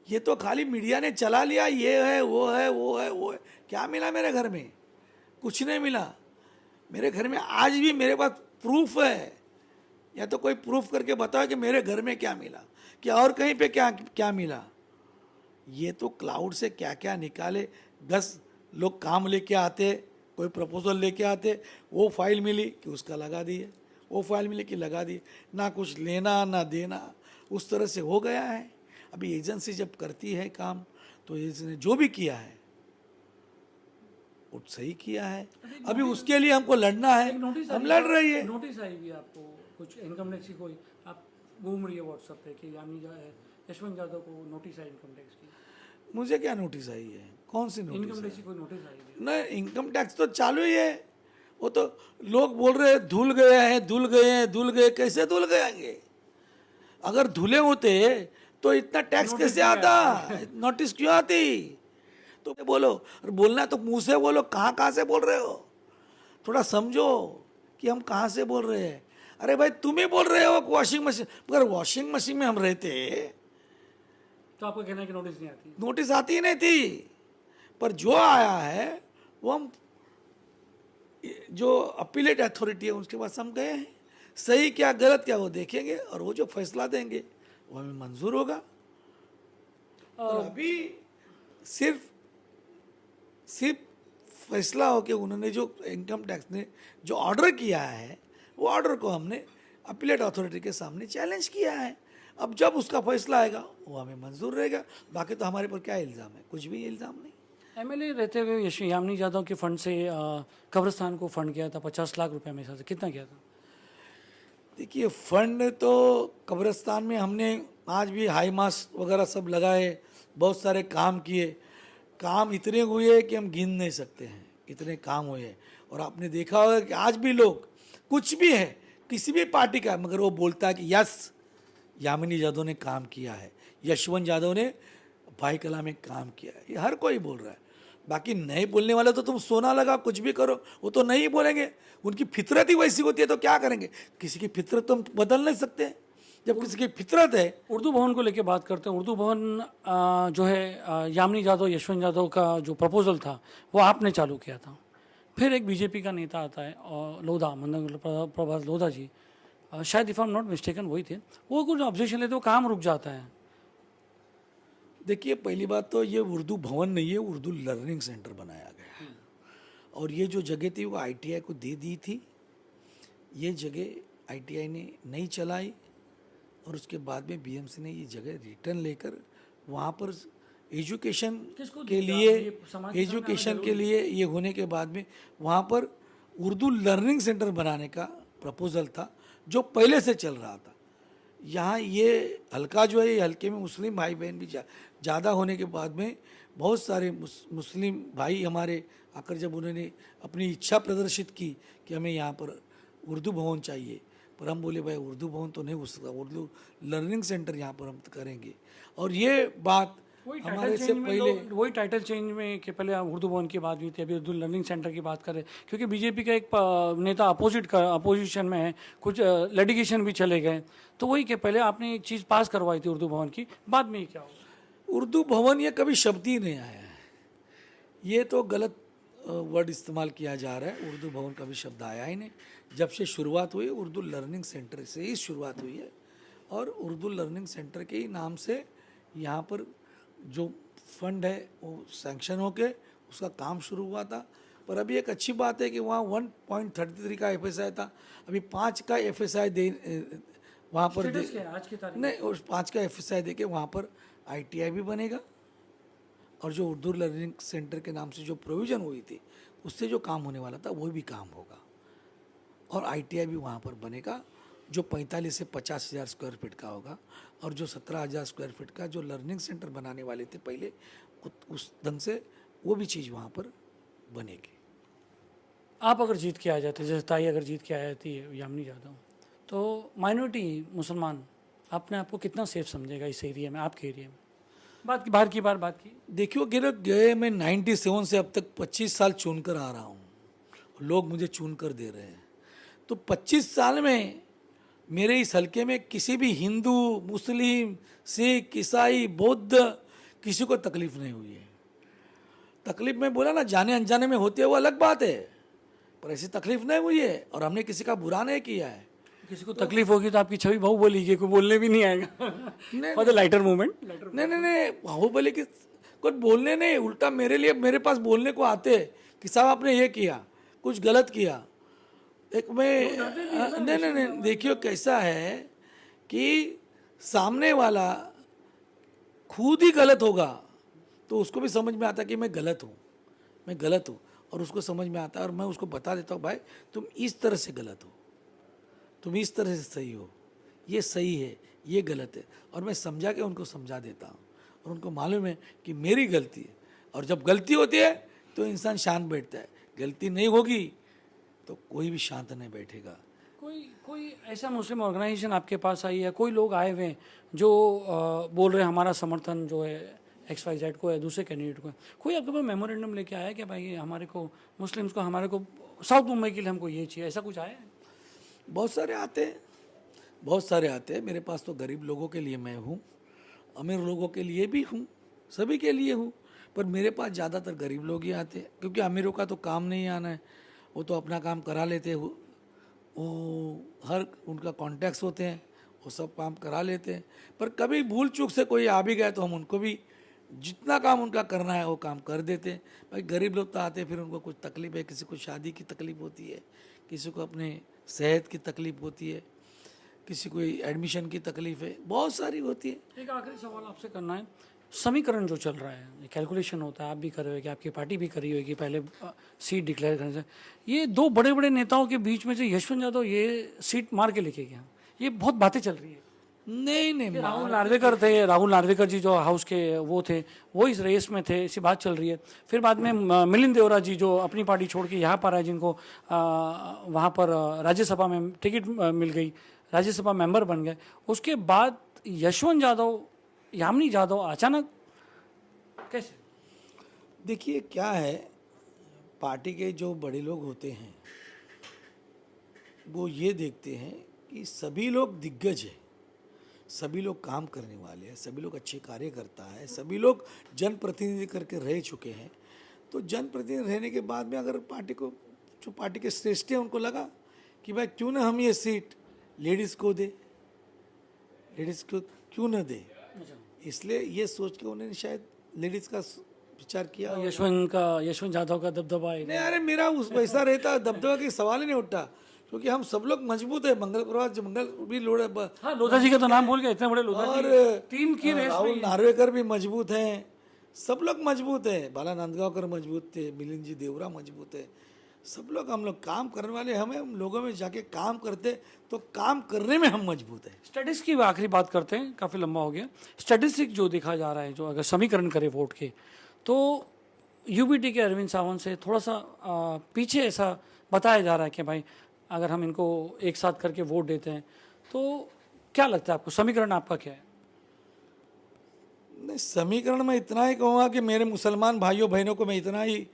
[SPEAKER 3] ये तो खाली मीडिया ने चला लिया, ये है वो है वो है वो है, क्या मिला मेरे घर में? कुछ नहीं मिला। मेरे घर में आज भी मेरे पास प्रूफ है, या तो कोई प्रूफ करके बताओ कि मेरे घर में क्या मिला, कि और कहीं पे क्या क्या मिला। ये तो क्लाउड से क्या क्या निकाले, 10 लोग काम लेके आते, कोई प्रपोजल लेके आते, वो फाइल मिली कि उसका लगा दिए, वो फाइल मिली कि लगा दिए, ना कुछ लेना ना देना, उस तरह से हो गया है। अभी एजेंसी जब करती है काम, तो इसने जो भी किया है वो सही किया है। अभी उसके लिए हमको लड़ना है,
[SPEAKER 2] एक नोटिस
[SPEAKER 3] हम लड़ रही है।
[SPEAKER 2] नोटिस आई हुई है आपको कुछ इनकम टैक्स की, कोई आप घूम रही है व्हाट्सएप पे कि यशवंत यादव को नोटिस आई इनकम टैक्स की?
[SPEAKER 3] मुझे क्या नोटिस आई है? कौन सी नोटिस
[SPEAKER 2] इनकम
[SPEAKER 3] है?
[SPEAKER 2] टैक्स की कोई नोटिस आई है?
[SPEAKER 3] नहीं, इनकम टैक्स तो चालू ही है। वो तो लोग बोल रहे हैं धुल गए हैं, धुल गए हैं, धुल गए। कैसे धुल गएंगे? अगर धुले होते तो इतना टैक्स
[SPEAKER 2] नोटिस
[SPEAKER 3] कैसे
[SPEAKER 2] नहीं
[SPEAKER 3] आता?
[SPEAKER 2] आया।
[SPEAKER 3] नोटिस क्यों आती? तो बोलो, और बोलना तो मुंह से बोलो, कहाँ कहाँ से बोल रहे हो? थोड़ा समझो कि हम कहाँ से बोल रहे हैं। अरे भाई, तुम ही बोल रहे हो वॉशिंग मशीन, मगर वॉशिंग मशीन में हम रहते,
[SPEAKER 2] तो आपका कहना है कि नोटिस नहीं आती?
[SPEAKER 3] नोटिस आती ही नहीं थी। पर जो आया है वो हम, जो अपीलेट अथॉरिटी है उसके पास हम गए हैं, सही क्या गलत क्या वो देखेंगे, और वो जो फैसला देंगे वो हमें मंजूर होगा। और अभी सिर्फ सिर्फ फैसला हो कि उन्होंने जो इनकम टैक्स ने जो ऑर्डर किया है, वो ऑर्डर को हमने अपीलेट अथॉरिटी के सामने चैलेंज किया है। अब जब उसका फैसला आएगा वो हमें मंजूर रहेगा। बाकी तो हमारे पर क्या इल्ज़ाम है? कुछ भी इल्ज़ाम नहीं।
[SPEAKER 2] एमएलए रहते हुए यामिनी यादव के फंड से कब्रिस्तान को फंड किया था 50 लाख रुपए में से कितना किया था?
[SPEAKER 3] देखिए, फंड तो कब्रिस्तान में हमने आज भी हाई मास वगैरह सब लगाए, बहुत सारे काम किए। काम इतने हुए कि हम गिन नहीं सकते हैं, इतने काम हुए। और आपने देखा होगा कि आज भी लोग, कुछ भी है किसी भी पार्टी का, मगर वो बोलता है कि यस यामिनी यादव ने काम किया है, यशवंत यादव ने भाई कला में काम किया है, ये हर कोई बोल रहा है। बाकी नहीं बोलने वाले तो तुम सोना लगा कुछ भी करो, वो तो नहीं बोलेंगे। उनकी फितरत ही वैसी होती है, तो क्या करेंगे? किसी की फितरत तो हम बदल नहीं सकते। जब किसी की फितरत है।
[SPEAKER 2] उर्दू भवन को लेके बात करते हैं। उर्दू भवन जो है यामिनी यादव यशवंत यादव का जो प्रपोजल था वो आपने चालू किया था। फिर एक बीजेपी का नेता आता है और लोधा मंदन प्रभात लोधा जी, शायद if I am not mistaken वही थे, वो कुछ ऑब्जेक्शन लेते वो काम रुक जाता है।
[SPEAKER 3] देखिए, पहली बात तो ये उर्दू भवन नहीं है, उर्दू लर्निंग सेंटर बनाया गया है। और ये जो जगह थी वो आईटीआई को दे दी थी। ये जगह आईटीआई ने नहीं चलाई और उसके बाद में बीएमसी ने ये जगह रिटर्न लेकर वहाँ पर एजुकेशन
[SPEAKER 2] किसको
[SPEAKER 3] के
[SPEAKER 2] दी?
[SPEAKER 3] लिए,
[SPEAKER 2] ये समाज के सामने आना
[SPEAKER 3] एजुकेशन के
[SPEAKER 2] जरूरी
[SPEAKER 3] लिए ये होने के बाद में वहाँ पर उर्दू लर्निंग सेंटर बनाने का प्रपोजल था जो पहले से चल रहा था। यहाँ ये हल्का जो है, ये हल्के में मुस्लिम भाई बहन भी ज़्यादा होने के बाद में बहुत सारे मुस्लिम भाई हमारे आकर जब उन्होंने अपनी इच्छा प्रदर्शित की कि हमें यहाँ पर उर्दू भवन चाहिए, पर हम बोले भाई उर्दू भवन तो नहीं हो सकता, उर्दू लर्निंग सेंटर यहाँ पर हम करेंगे। और ये बात
[SPEAKER 2] वही
[SPEAKER 3] हमारे
[SPEAKER 2] टाइटल
[SPEAKER 3] से
[SPEAKER 2] चेंज में
[SPEAKER 3] पहले,
[SPEAKER 2] वही टाइटल चेंज में कि पहले उर्दू भवन की बात हुई थी, अभी उर्दू लर्निंग सेंटर की बात करें, क्योंकि बीजेपी का एक नेता अपोजिशन में है, कुछ लिटिगेशन भी चले गए, तो वही कि पहले आपने एक चीज़ पास करवाई थी उर्दू भवन की, बाद में ये क्या हुआ?
[SPEAKER 3] उर्दू भवन ये कभी शब्द ही नहीं आया है। ये तो गलत वर्ड इस्तेमाल किया जा रहा है। उर्दू भवन का भी शब्द आया ही नहीं। जब से शुरुआत हुई उर्दू लर्निंग सेंटर से ही शुरुआत हुई है और उर्दू लर्निंग सेंटर के ही नाम से यहाँ पर जो फंड है वो सैंक्शन होके उसका काम शुरू हुआ था। पर अभी एक अच्छी बात है कि वहाँ 1.33 का एफएसआई था, अभी 5 का एफएसआई दे वहाँ पर दे,
[SPEAKER 2] स्टेटस क्या है आज की तारीख में?
[SPEAKER 3] नहीं, उस 5 का एफएसआई दे के वहाँ पर आईटीआई भी बनेगा और जो उर्दू लर्निंग सेंटर के नाम से जो प्रोविज़न हुई थी उससे जो काम होने वाला था वो भी काम होगा और आईटीआई भी वहाँ पर बनेगा जो 45 से 50 हज़ार स्क्वायर फीट का होगा और जो 17,000 स्क्वायर फीट का जो लर्निंग सेंटर बनाने वाले थे पहले उस ढंग से वो भी चीज़ वहाँ पर बनेगी।
[SPEAKER 2] आप अगर जीत के आ जाते, जैसे ताई अगर जीत के आ जाती है यामिनी यादव, तो माइनॉरिटी मुसलमान अपने आप को कितना सेफ समझेगा इस एरिया में, आपके एरिया में? बात की
[SPEAKER 3] देखियो गिर गए, मैं 97 से अब तक 25 साल चुन कर आ रहा हूँ, लोग मुझे चुन कर दे रहे हैं। तो 25 साल में मेरे इस हलके में किसी भी हिंदू, मुस्लिम, सिख, ईसाई, बौद्ध किसी को तकलीफ नहीं हुई है। तकलीफ में बोला ना, जाने अनजाने में होती है वो अलग बात है, पर ऐसी तकलीफ नहीं हुई है और हमने किसी का बुरा नहीं किया है।
[SPEAKER 2] किसी को तकलीफ होगी तो आपकी छवि बहु बोलेगी, कोई बोलने भी नहीं आएगा। For the lighter movement.
[SPEAKER 3] नहीं नहीं नहीं, बाहुबली की कुछ बोलने नहीं, उल्टा मेरे लिए, मेरे पास बोलने को आते कि साहब आपने ये किया, कुछ गलत किया। एक मैं नहीं नहीं नहीं, देखियो कैसा है कि सामने वाला खुद ही गलत होगा तो उसको भी समझ में आता कि मैं गलत हूँ और उसको समझ में आता है और मैं उसको बता देता हूँ भाई तुम इस तरह से गलत हो, तुम इस तरह से सही हो, ये सही है, ये गलत है, और मैं समझा के उनको समझा देता हूँ और उनको मालूम है कि मेरी गलती है। और जब गलती होती है तो इंसान शांत बैठता है, गलती नहीं होगी तो कोई भी शांत नहीं बैठेगा।
[SPEAKER 2] कोई ऐसा मुस्लिम ऑर्गेनाइजेशन आपके पास आई है, कोई लोग आए हुए हैं जो बोल रहे हैं हमारा समर्थन जो है XYZ को है, दूसरे कैंडिडेट को है, कोई आपके पास मेमोरेंडम लेके आया कि भाई हमारे को मुस्लिम्स को, हमारे को साउथ मुंबई के लिए हमको ये चाहिए, ऐसा कुछ आया है?
[SPEAKER 3] बहुत सारे आते हैं, बहुत सारे आते हैं। मेरे पास तो गरीब लोगों के लिए मैं हूँ, अमीर लोगों के लिए भी हूँ, सभी के लिए हूँ, पर मेरे पास ज़्यादातर गरीब लोग ही आते हैं क्योंकि अमीरों का तो काम नहीं आना है, वो तो अपना काम करा लेते हैं, वो हर उनका कॉन्टैक्ट्स होते हैं, वो सब काम करा लेते हैं। पर कभी भूल चूक से कोई आ भी गया तो हम उनको भी जितना काम उनका करना है वो काम कर देते हैं। भाई गरीब लोग तो आते हैं, फिर उनको कुछ तकलीफ है, किसी को शादी की तकलीफ होती है, किसी को अपने सेहत की तकलीफ होती है, किसी को एडमिशन की तकलीफ है, बहुत सारी होती है।
[SPEAKER 2] एक आखिरी सवाल आपसे करना है, समीकरण जो चल रहा है, कैलकुलेशन होता है, आप भी कर रहे हो कि आपकी पार्टी भी करी होगी पहले सीट डिक्लेयर करने से, ये दो बड़े बड़े नेताओं के बीच में से यशवंत यादव ये सीट मार के लेके गया, ये बहुत बातें चल रही है।
[SPEAKER 3] नहीं नहीं,
[SPEAKER 2] राहुल नार्वेकर जी जो हाउस के वो थे, वो इस रेस में थे, ऐसी बात चल रही है। फिर बाद में मिलिंद देवरा जी जो अपनी पार्टी छोड़ के यहाँ पर आए, जिनको वहाँ पर राज्यसभा में टिकट मिल गई, राज्यसभा मेंबर बन गए, उसके बाद यशवंत यादव, यामिनी यादव अचानक कैसे?
[SPEAKER 3] देखिए क्या है, पार्टी के जो बड़े लोग होते हैं वो ये देखते हैं कि सभी लोग दिग्गज हैं, सभी लोग काम करने वाले हैं, सभी लोग अच्छे कार्यकर्ता है, सभी लोग जनप्रतिनिधि करके रह चुके हैं। तो जनप्रतिनिधि रहने के बाद में अगर पार्टी को, जो पार्टी के श्रेष्ठ हैं, उनको लगा कि भाई क्यों ना हम ये सीट लेडीज़ को दे, लेडीज़ को क्यों ना दे, इसलिए ये सोच के उन्होंने शायद लेडीज का विचार किया होगा।
[SPEAKER 2] यशवंत यादव का दबदबा है।
[SPEAKER 3] नहीं, अरे मेरा उस वैसा रहता, दबदबा की सवाल ही नहीं उठता, क्योंकि हम सब लोग मजबूत है। मंगल प्रभात मंगल भी लोड़
[SPEAKER 2] हाँ, लोधा जी का तो नाम भूल गए, इतने बड़े लोधा
[SPEAKER 3] और
[SPEAKER 2] जी टीम की रेस में।
[SPEAKER 3] राहुल नार्वेकर भी मजबूत हैं, सब लोग मजबूत हैं। बाला नांदगांवकर मजबूत थे, मिलिंद जी देवरा मजबूत है, सब लोग हम लोग काम करने वाले। हमें हम लोगों में जाके काम करते तो काम करने में हम मजबूत हैं।
[SPEAKER 2] स्टैटिस्टिक्स की आखिरी बात करते हैं, काफ़ी लंबा हो गया। स्टैटिस्टिक्स जो देखा जा रहा है, जो अगर समीकरण करे वोट के, तो यूबीटी के अरविंद सावंत से थोड़ा सा पीछे ऐसा बताया जा रहा है कि भाई अगर हम इनको एक साथ करके वोट देते हैं तो क्या लगता है आपको, समीकरण आपका क्या है?
[SPEAKER 3] नहीं, समीकरण में इतना ही कहूँगा कि मेरे मुसलमान भाइयों बहनों को मैं इतना ही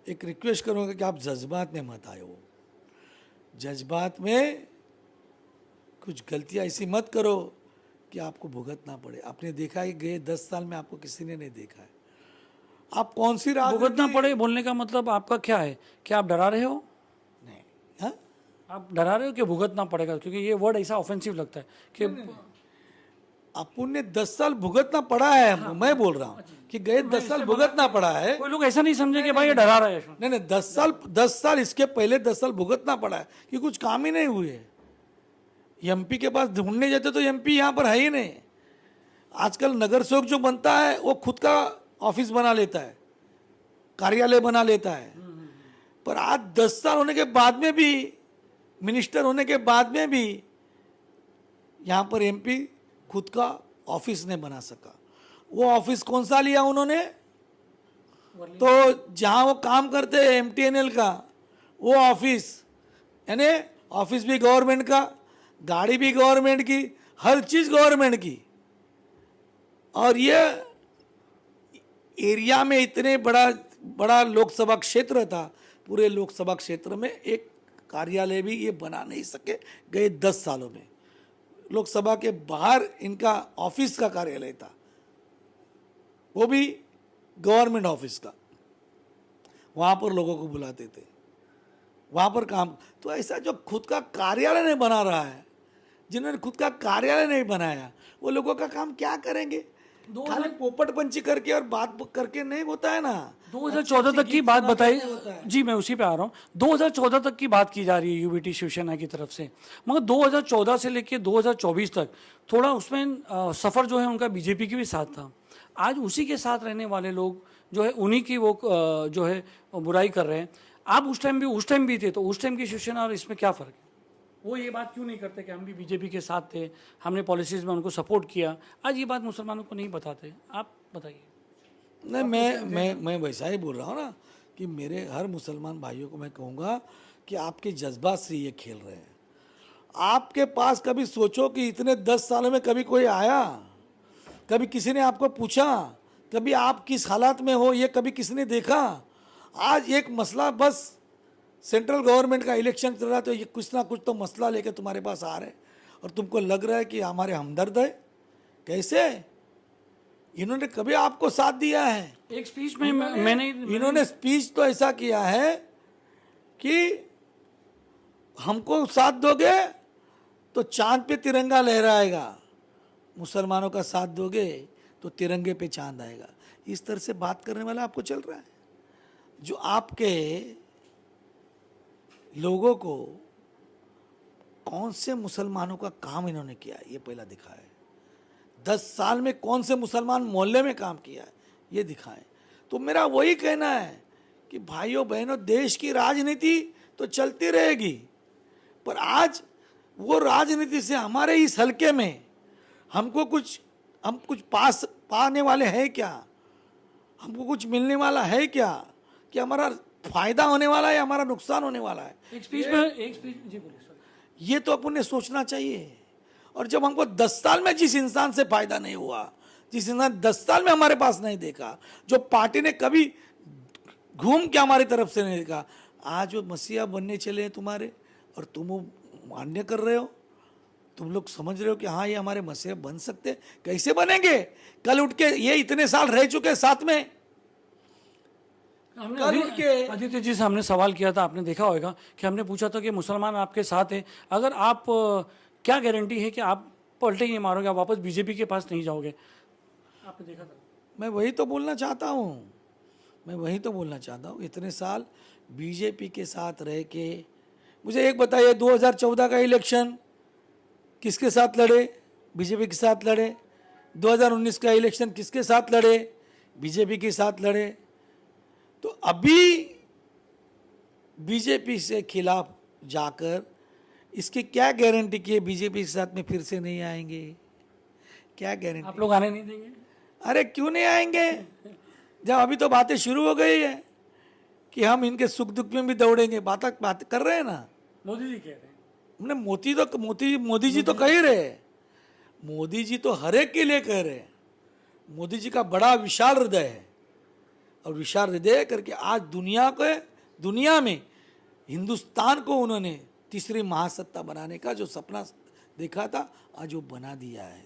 [SPEAKER 3] एक रिक्वेस्ट करूँगा कि आप जज्बात में मत आए हो। जज्बात में कुछ गलतियाँ ऐसी मत करो कि आपको भुगतना पड़े। आपने देखा है गए 10 साल में आपको किसी ने नहीं देखा है। आप कौन सी
[SPEAKER 2] भुगतना पड़े बोलने का मतलब आपका क्या है? क्या आप डरा रहे हो?
[SPEAKER 3] नहीं, हाँ,
[SPEAKER 2] आप डरा रहे हो कि भुगतना पड़ेगा? क्योंकि ये वर्ड ऐसा ऑफेंसिव लगता है कि
[SPEAKER 3] अपन ने 10 साल भुगतना पड़ा है हमको। मैं बोल रहा हूँ कि गए 10 साल भुगतना पड़ा है।
[SPEAKER 2] कोई लोग ऐसा नहीं समझे कि भाई ये डरा रहा है यशवंत।
[SPEAKER 3] नहीं नहीं, 10 साल इसके पहले 10 साल भुगतना पड़ा है कि कुछ काम ही नहीं हुए। एमपी के पास ढूंढने जाते तो एमपी यहाँ पर है ही नहीं। आजकल नगर सेवक जो बनता है वो खुद का ऑफिस बना लेता है, कार्यालय बना लेता है। पर आज 10 साल होने के बाद में भी, मिनिस्टर होने के बाद में भी यहाँ पर एमपी खुद का ऑफिस नहीं बना सका। वो ऑफिस कौन सा लिया उन्होंने? तो जहाँ वो काम करते हैं एमटीएनएल का वो ऑफिस, यानी ऑफिस भी गवर्नमेंट का, गाड़ी भी गवर्नमेंट की, हर चीज़ गवर्नमेंट की। और ये एरिया में इतने बड़ा बड़ा लोकसभा क्षेत्र था, पूरे लोकसभा क्षेत्र में एक कार्यालय भी ये बना नहीं सके गए 10 सालों में। लोकसभा के बाहर इनका ऑफिस का कार्यालय था, वो भी गवर्नमेंट ऑफिस का। वहाँ पर लोगों को बुलाते थे, वहाँ पर काम। तो ऐसा जो खुद का कार्यालय नहीं बना रहा है, जिन्होंने खुद का कार्यालय नहीं बनाया, वो लोगों का काम क्या करेंगे? खाली पोपट पंची करके और बात करके नहीं होता है ना।
[SPEAKER 2] 2014 तक की बात बताई जी, मैं उसी पे आ रहा हूँ। 2014 तक की बात की जा रही है यूबीटी शिवसेना की तरफ से, मगर 2014 से लेके 2024 तक थोड़ा उसमें सफ़र जो है उनका बीजेपी के भी साथ था। आज उसी के साथ रहने वाले लोग जो है उन्हीं की वो जो है बुराई कर रहे हैं। आप उस टाइम भी थे, तो उस टाइम की शिवसेना और इसमें क्या फ़र्क है? वो ये बात क्यों नहीं करते कि हम भी बीजेपी के साथ थे, हमने पॉलिसीज़ में उनको सपोर्ट किया? आज ये बात मुसलमानों को नहीं बताते, आप बताइए।
[SPEAKER 3] नहीं, मैं वैसा ही बोल रहा हूँ ना कि मेरे हर मुसलमान भाइयों को मैं कहूँगा कि आपके जज्बात से ये खेल रहे हैं। आपके पास कभी सोचो कि इतने 10 सालों में कभी कोई आया, कभी किसी ने आपको पूछा, कभी आप किस हालात में हो ये कभी किसी ने देखा? आज एक मसला, बस सेंट्रल गवर्नमेंट का इलेक्शन चल रहा है तो ये कुछ ना कुछ तो मसला लेके तुम्हारे पास आ रहे हैं और तुमको लग रहा है कि हमारे हमदर्द है। कैसे? इन्होंने कभी आपको साथ दिया है?
[SPEAKER 2] एक स्पीच में मैंने
[SPEAKER 3] इन्होंने स्पीच तो ऐसा किया है कि हमको साथ दोगे तो चांद पे तिरंगा लहराएगा, मुसलमानों का साथ दोगे तो तिरंगे पे चांद आएगा। इस तरह से बात करने वाला आपको चल रहा है। जो आपके लोगों को कौन से मुसलमानों का काम इन्होंने किया है ये पहला दिखाए। 10 साल में कौन से मुसलमान मोहल्ले में काम किया है ये दिखाएं। तो मेरा वही कहना है कि भाइयों बहनों, देश की राजनीति तो चलती रहेगी, पर आज वो राजनीति से हमारे इस हलके में हम कुछ पाने वाले हैं क्या? हमको कुछ मिलने वाला है क्या? कि हमारा फायदा होने वाला है या हमारा नुकसान होने वाला है?
[SPEAKER 2] एक स्पीच जी बोलिए सर।
[SPEAKER 3] ये तो अपन ने सोचना चाहिए। और जब हमको 10 साल में जिस इंसान से फायदा नहीं हुआ, जिस इंसान 10 साल में हमारे पास नहीं देखा, जो पार्टी ने कभी घूम के हमारी तरफ से नहीं देखा, आज वो मसीहा बनने चले हैं तुम्हारे और तुम वो मान्य कर रहे हो। तुम लोग समझ रहे हो कि हाँ ये हमारे मसीहा बन सकते? कैसे बनेंगे? कल उठ के ये इतने साल रह चुके साथ में, कल उठ के
[SPEAKER 2] आदित्य जी से हमने सवाल किया था, आपने देखा होगा कि हमने पूछा था कि मुसलमान आपके साथ हैं, अगर आप क्या गारंटी है कि आप पलटे नहीं मारोगे, आप वापस बीजेपी के पास नहीं जाओगे? आपने देखा था?
[SPEAKER 3] मैं वही तो बोलना चाहता हूँ, मैं वही तो बोलना चाहता हूँ। इतने साल बीजेपी के साथ रह के मुझे एक बताइए, 2014 का इलेक्शन किसके साथ लड़े? बीजेपी के साथ लड़े। 2019 का इलेक्शन किसके साथ लड़े? बीजेपी के साथ लड़े। तो अभी बीजेपी से खिलाफ जाकर इसकी क्या गारंटी कि बीजेपी के साथ में फिर से नहीं आएंगे? क्या गारंटी?
[SPEAKER 2] आप लोग आने नहीं देंगे?
[SPEAKER 3] अरे क्यों नहीं आएंगे? जब अभी तो बातें शुरू हो गई है कि हम इनके सुख दुख में भी दौड़ेंगे, बात कर रहे हैं ना।
[SPEAKER 2] मोदी जी कह रहे हैं।
[SPEAKER 3] हमने मोदी जी तो कह ही रहे हैं। मोदी जी तो हर एक के लिए कह रहे हैं। मोदी जी का बड़ा विशाल हृदय है, और विशाल हृदय करके आज दुनिया में हिंदुस्तान को उन्होंने तीसरी महासत्ता बनाने का जो सपना देखा था, आज वो बना दिया है।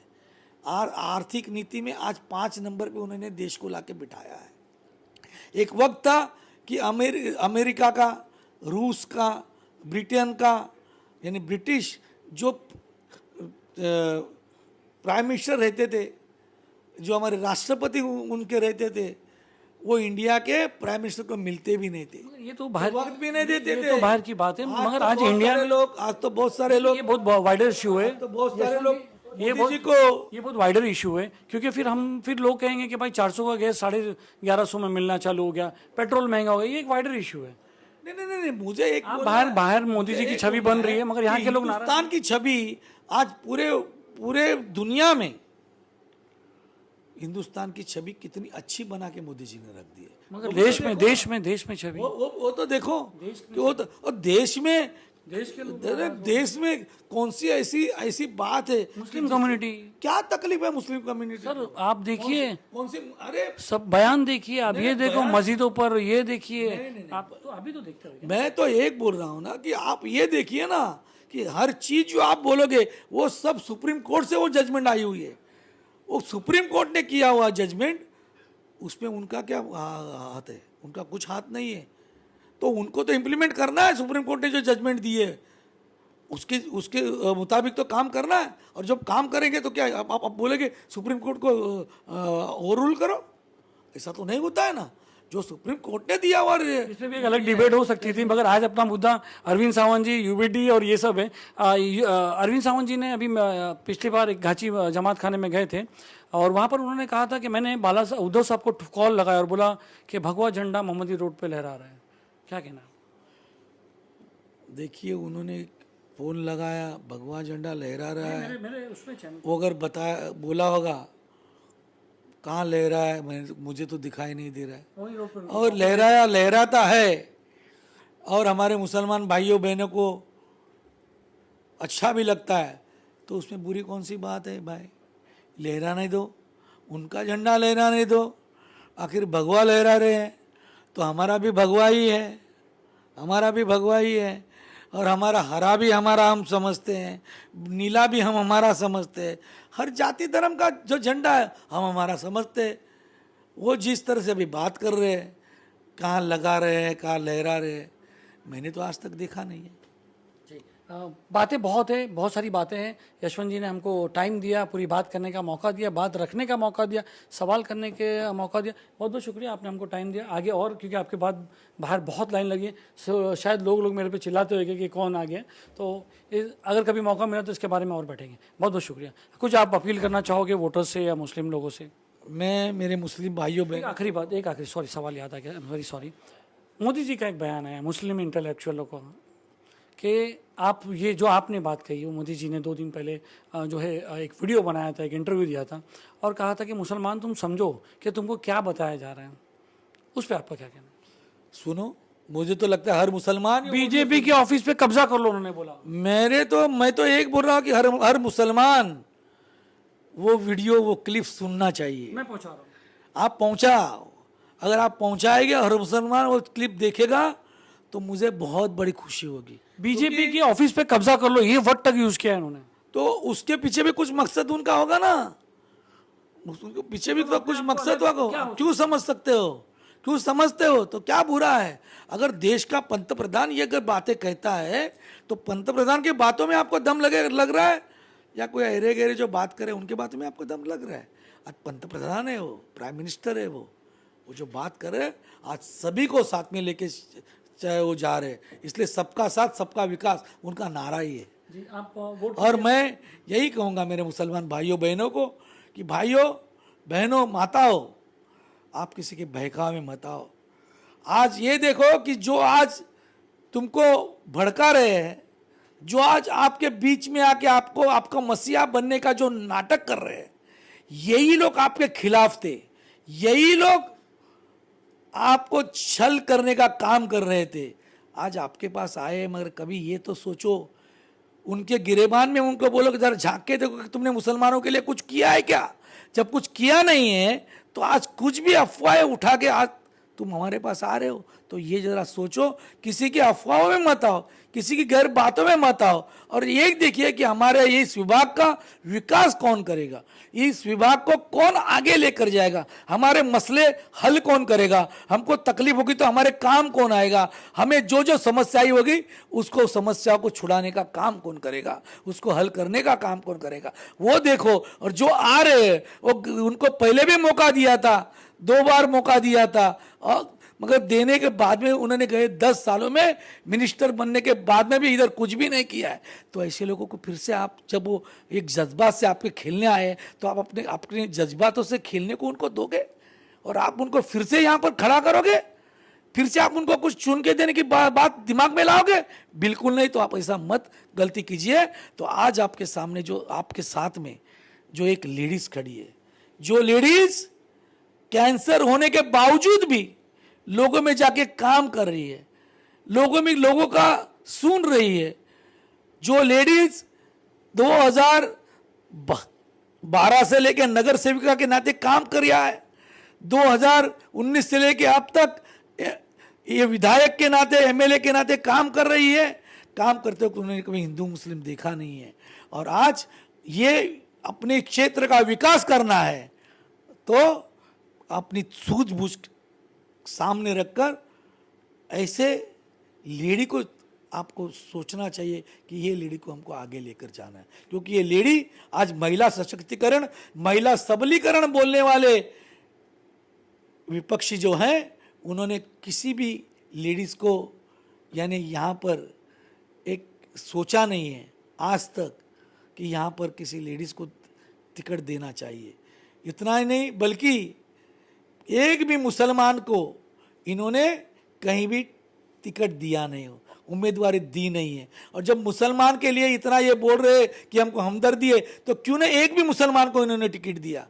[SPEAKER 3] और आर्थिक नीति में आज 5 नंबर पे उन्होंने देश को लाके बिठाया है। एक वक्त था कि अमेरिका का, रूस का, ब्रिटेन का, यानी ब्रिटिश जो प्राइम मिनिस्टर रहते थे, जो हमारे राष्ट्रपति उनके रहते थे, वो इंडिया के प्राइम मिनिस्टर को मिलते भी नहीं थे।
[SPEAKER 2] ये तो बाहर
[SPEAKER 3] वक्त भी नहीं देते
[SPEAKER 2] ये
[SPEAKER 3] थे।
[SPEAKER 2] तो बाहर की बात है, मगर आज
[SPEAKER 3] बहुत
[SPEAKER 2] इंडिया
[SPEAKER 3] सारे
[SPEAKER 2] में
[SPEAKER 3] लोग, आज तो बहुत सारे लोग,
[SPEAKER 2] ये बहुत वाइडर इशू है।
[SPEAKER 3] तो बहुत सारे लोग
[SPEAKER 2] ये
[SPEAKER 3] मोदी जी
[SPEAKER 2] ये बहुत वाइडर इशू है, क्योंकि फिर लोग कहेंगे कि भाई 400 का गैस 1150 में मिलना चालू हो गया, पेट्रोल महंगा हो गया। ये एक वाइडर इशू है।
[SPEAKER 3] नहीं, मुझे एक
[SPEAKER 2] आप बाहर मोदी जी की छवि बन रही है, मगर यहाँ के लोग नाराज।
[SPEAKER 3] हिंदुस्तान की छवि आज पूरे दुनिया में, हिंदुस्तान की छवि कितनी अच्छी बना के मोदी जी ने रख दी है।
[SPEAKER 2] मगर देश में छवि
[SPEAKER 3] वो तो देखो कि वो तो, और देश में कौन सी ऐसी बात है?
[SPEAKER 2] मुस्लिम कम्युनिटी,
[SPEAKER 3] क्या तकलीफ है मुस्लिम कम्युनिटी?
[SPEAKER 2] सर आप देखिए,
[SPEAKER 3] कौन सी? अरे
[SPEAKER 2] सब बयान देखिए, आप ये देखो मस्जिदों पर, ये देखिए। आप तो अभी तो देखते हो।
[SPEAKER 3] मैं तो एक बोल रहा हूँ ना कि आप ये देखिए ना कि हर चीज जो आप बोलोगे वो सब सुप्रीम कोर्ट से वो जजमेंट आई हुई है। वो सुप्रीम कोर्ट ने किया हुआ जजमेंट, उसमें उनका क्या हाथ है? उनका कुछ हाथ नहीं है। तो उनको तो इम्प्लीमेंट करना है। सुप्रीम कोर्ट ने जो जजमेंट दी है उसके मुताबिक तो काम करना है। और जब काम करेंगे तो क्या आप बोलेंगे सुप्रीम कोर्ट को ओवर रूल करो? ऐसा तो नहीं होता है ना। जो सुप्रीम कोर्ट ने दिया हुआ,
[SPEAKER 2] इसमें भी एक अलग डिबेट हो सकती थी, मगर आज अपना मुद्दा अरविंद सावंत जी, यूबीडी और ये सब है। अरविंद सावंत जी ने अभी पिछली बार एक घाची जमात खाने में गए थे, और वहाँ पर उन्होंने कहा था कि मैंने उद्धव साहब को कॉल लगाया और बोला कि भगवा झंडा मोहम्मदी रोड पे लहरा रहा है। क्या कहना?
[SPEAKER 3] देखिए, उन्होंने फोन लगाया, भगवा झंडा लहरा रहा है।
[SPEAKER 2] मेरे उसमें चैनल
[SPEAKER 3] वो अगर बोला होगा कहाँ लहरा है, मुझे तो दिखाई नहीं दे रहा है।
[SPEAKER 2] वही रोड पे
[SPEAKER 3] और लहराता है, और हमारे मुसलमान भाइयों बहनों को अच्छा भी लगता है, तो उसमें बुरी कौन सी बात है भाई? लहराने दो, उनका झंडा लहराने दो। आखिर भगवा लहरा रहे हैं तो हमारा भी भगवा ही है, हमारा भी भगवा ही है। और हमारा हरा भी हमारा हम समझते हैं, नीला भी हम हमारा समझते हैं। हर जाति धर्म का जो झंडा है हम हमारा समझते हैं। वो जिस तरह से अभी बात कर रहे हैं, कहाँ लगा रहे हैं, कहाँ लहरा रहे हैं, मैंने तो आज तक देखा नहीं है।
[SPEAKER 2] जी, बातें बहुत है, बहुत सारी बातें हैं। यशवंत जी ने हमको टाइम दिया, पूरी बात करने का मौका दिया, बात रखने का मौका दिया, सवाल करने के मौका दिया। बहुत बहुत शुक्रिया, आपने हमको टाइम दिया। आगे और, क्योंकि आपके बाद बाहर बहुत लाइन लगी है, शायद लोग मेरे पे चिल्लाते होंगे कि कौन आ गया। तो अगर कभी मौका मिला तो इसके बारे में और बैठेंगे। बहुत बहुत शुक्रिया। कुछ आप अपील करना चाहोगे वोटर्स से या मुस्लिम लोगों से?
[SPEAKER 3] मैं मेरे मुस्लिम भाइयों बहन,
[SPEAKER 2] एक आखिरी सवाल याद आ गया, वेरी सॉरी। मोदी जी का एक बयान है मुस्लिम इंटेलेक्चुअलों को कि आप ये जो आपने बात कही, वो मोदी जी ने 2 दिन पहले जो है एक वीडियो बनाया था, एक इंटरव्यू दिया था, और कहा था कि मुसलमान तुम समझो कि तुमको क्या बताया जा रहा है। उस पर आपका क्या कहना है?
[SPEAKER 3] सुनो, मुझे तो लगता है हर मुसलमान,
[SPEAKER 2] बीजेपी के ऑफिस पे कब्जा कर लो, उन्होंने बोला।
[SPEAKER 3] मैं तो एक बोल रहा हूँ कि हर मुसलमान वो वीडियो, वो क्लिप सुनना चाहिए।
[SPEAKER 2] मैं पहुंचा रहा हूँ,
[SPEAKER 3] आप पहुंचाओ। अगर आप पहुंचाएंगे, हर मुसलमान वो क्लिप देखेगा, तो मुझे बहुत बड़ी खुशी होगी।
[SPEAKER 2] बीजेपी के ऑफिस पे कब्जा कर लो, ये वर्ड तक यूज किया है उन्होंने।
[SPEAKER 3] तो उसके पीछे भी कुछ मकसद उनका होगा ना, उसके पीछे भी तो कुछ मकसद होगा। क्यों समझते हो? तो क्या बुरा है? अगर देश का पंतप्रधान ये अगर बातें कहता है, तो पंतप्रधान की बातों में आपको दम लग रहा है, या कोई अरे गहरे जो बात करे उनके बातों में आपको दम लग रहा है? आज पंतप्रधान है, वो प्राइम मिनिस्टर है, वो जो बात कर रहे हैं आज सभी को साथ में लेके चाहे वो जा रहे हैं। इसलिए सबका साथ सबका विकास उनका नारा ही है।
[SPEAKER 2] जी आप वोट
[SPEAKER 3] और मैं यही कहूँगा मेरे मुसलमान भाइयों बहनों को कि भाइयों बहनों माताओं, आप किसी के बहकावे में मत आओ। आज ये देखो कि जो आज तुमको भड़का रहे हैं, जो आज आपके बीच में आके आपको आपका मसीहा बनने का जो नाटक कर रहे हैं, यही लोग आपके खिलाफ थे, यही लोग आपको छल करने का काम कर रहे थे। आज आपके पास आए, मगर कभी ये तो सोचो, उनके गिरेबान में उनको बोलो कि जरा झांक के देखो कि तुमने मुसलमानों के लिए कुछ किया है क्या। जब कुछ किया नहीं है तो आज कुछ भी अफवाहें उठा के आज तुम हमारे पास आ रहे हो, तो ये जरा सोचो, किसी की अफवाहों में मत आओ, किसी की गैर बातों में मत आओ। और ये देखिए कि हमारे इस विभाग का विकास कौन करेगा, इस विभाग को कौन आगे लेकर जाएगा, हमारे मसले हल कौन करेगा, हमको तकलीफ होगी तो हमारे काम कौन आएगा, हमें जो जो समस्याएं होगी उसको समस्याओं को छुड़ाने का काम कौन करेगा, उसको हल करने का काम कौन करेगा, वो देखो। और जो आ रहे हैं वो उनको पहले भी मौका दिया था, 2 बार मौका दिया था, और मगर देने के बाद में उन्होंने गए 10 सालों में मिनिस्टर बनने के बाद में भी इधर कुछ भी नहीं किया है। तो ऐसे लोगों को फिर से आप, जब वो एक जज्बात से आपके खेलने आए, तो आप अपने अपने जज्बातों से खेलने को उनको दोगे और आप उनको फिर से यहाँ पर खड़ा करोगे, फिर से आप उनको कुछ चुन के देने की बात दिमाग में लाओगे? बिल्कुल नहीं। तो आप ऐसा मत गलती कीजिए। तो आज आपके सामने जो आपके साथ में जो एक लेडीज खड़ी है, जो लेडीज कैंसर होने के बावजूद भी लोगों में जाके काम कर रही है, लोगों का सुन रही है, जो लेडीज 2012 से लेकर नगर सेविका के नाते काम कर रहा है, 2019 से लेकर अब तक ये विधायक के नाते, एमएलए के नाते काम कर रही है। काम करते हुए उन्होंने कभी हिंदू मुस्लिम देखा नहीं है। और आज ये अपने क्षेत्र का विकास करना है तो अपनी सूझबूझ सामने रखकर ऐसे लेडी को आपको सोचना चाहिए कि ये लेडी को हमको आगे लेकर जाना है। क्योंकि ये लेडी आज महिला सशक्तिकरण, महिला सबलीकरण बोलने वाले विपक्षी जो हैं, उन्होंने किसी भी लेडीज को यानी यहाँ पर एक सोचा नहीं है आज तक कि यहाँ पर किसी लेडीज को टिकट देना चाहिए। इतना ही नहीं, बल्कि एक भी मुसलमान को इन्होंने कहीं भी टिकट दिया नहीं हो, उम्मीदवारी दी नहीं है। और जब मुसलमान के लिए इतना ये बोल रहे कि हमको हमदर्दी है, तो क्यों ना एक भी मुसलमान को इन्होंने टिकट दिया।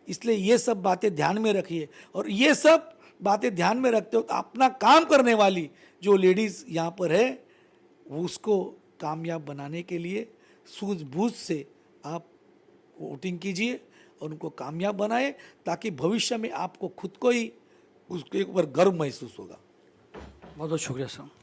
[SPEAKER 3] इसलिए ये सब बातें ध्यान में रखिए। और ये सब बातें ध्यान में रखते हो तो अपना काम करने वाली जो लेडीज़ यहाँ पर है, उसको कामयाब बनाने के लिए सूझबूझ से आप वोटिंग कीजिए और उनको कामयाब बनाए, ताकि भविष्य में आपको खुद को ही उसके ऊपर गर्व महसूस होगा।
[SPEAKER 2] बहुत बहुत शुक्रिया सर।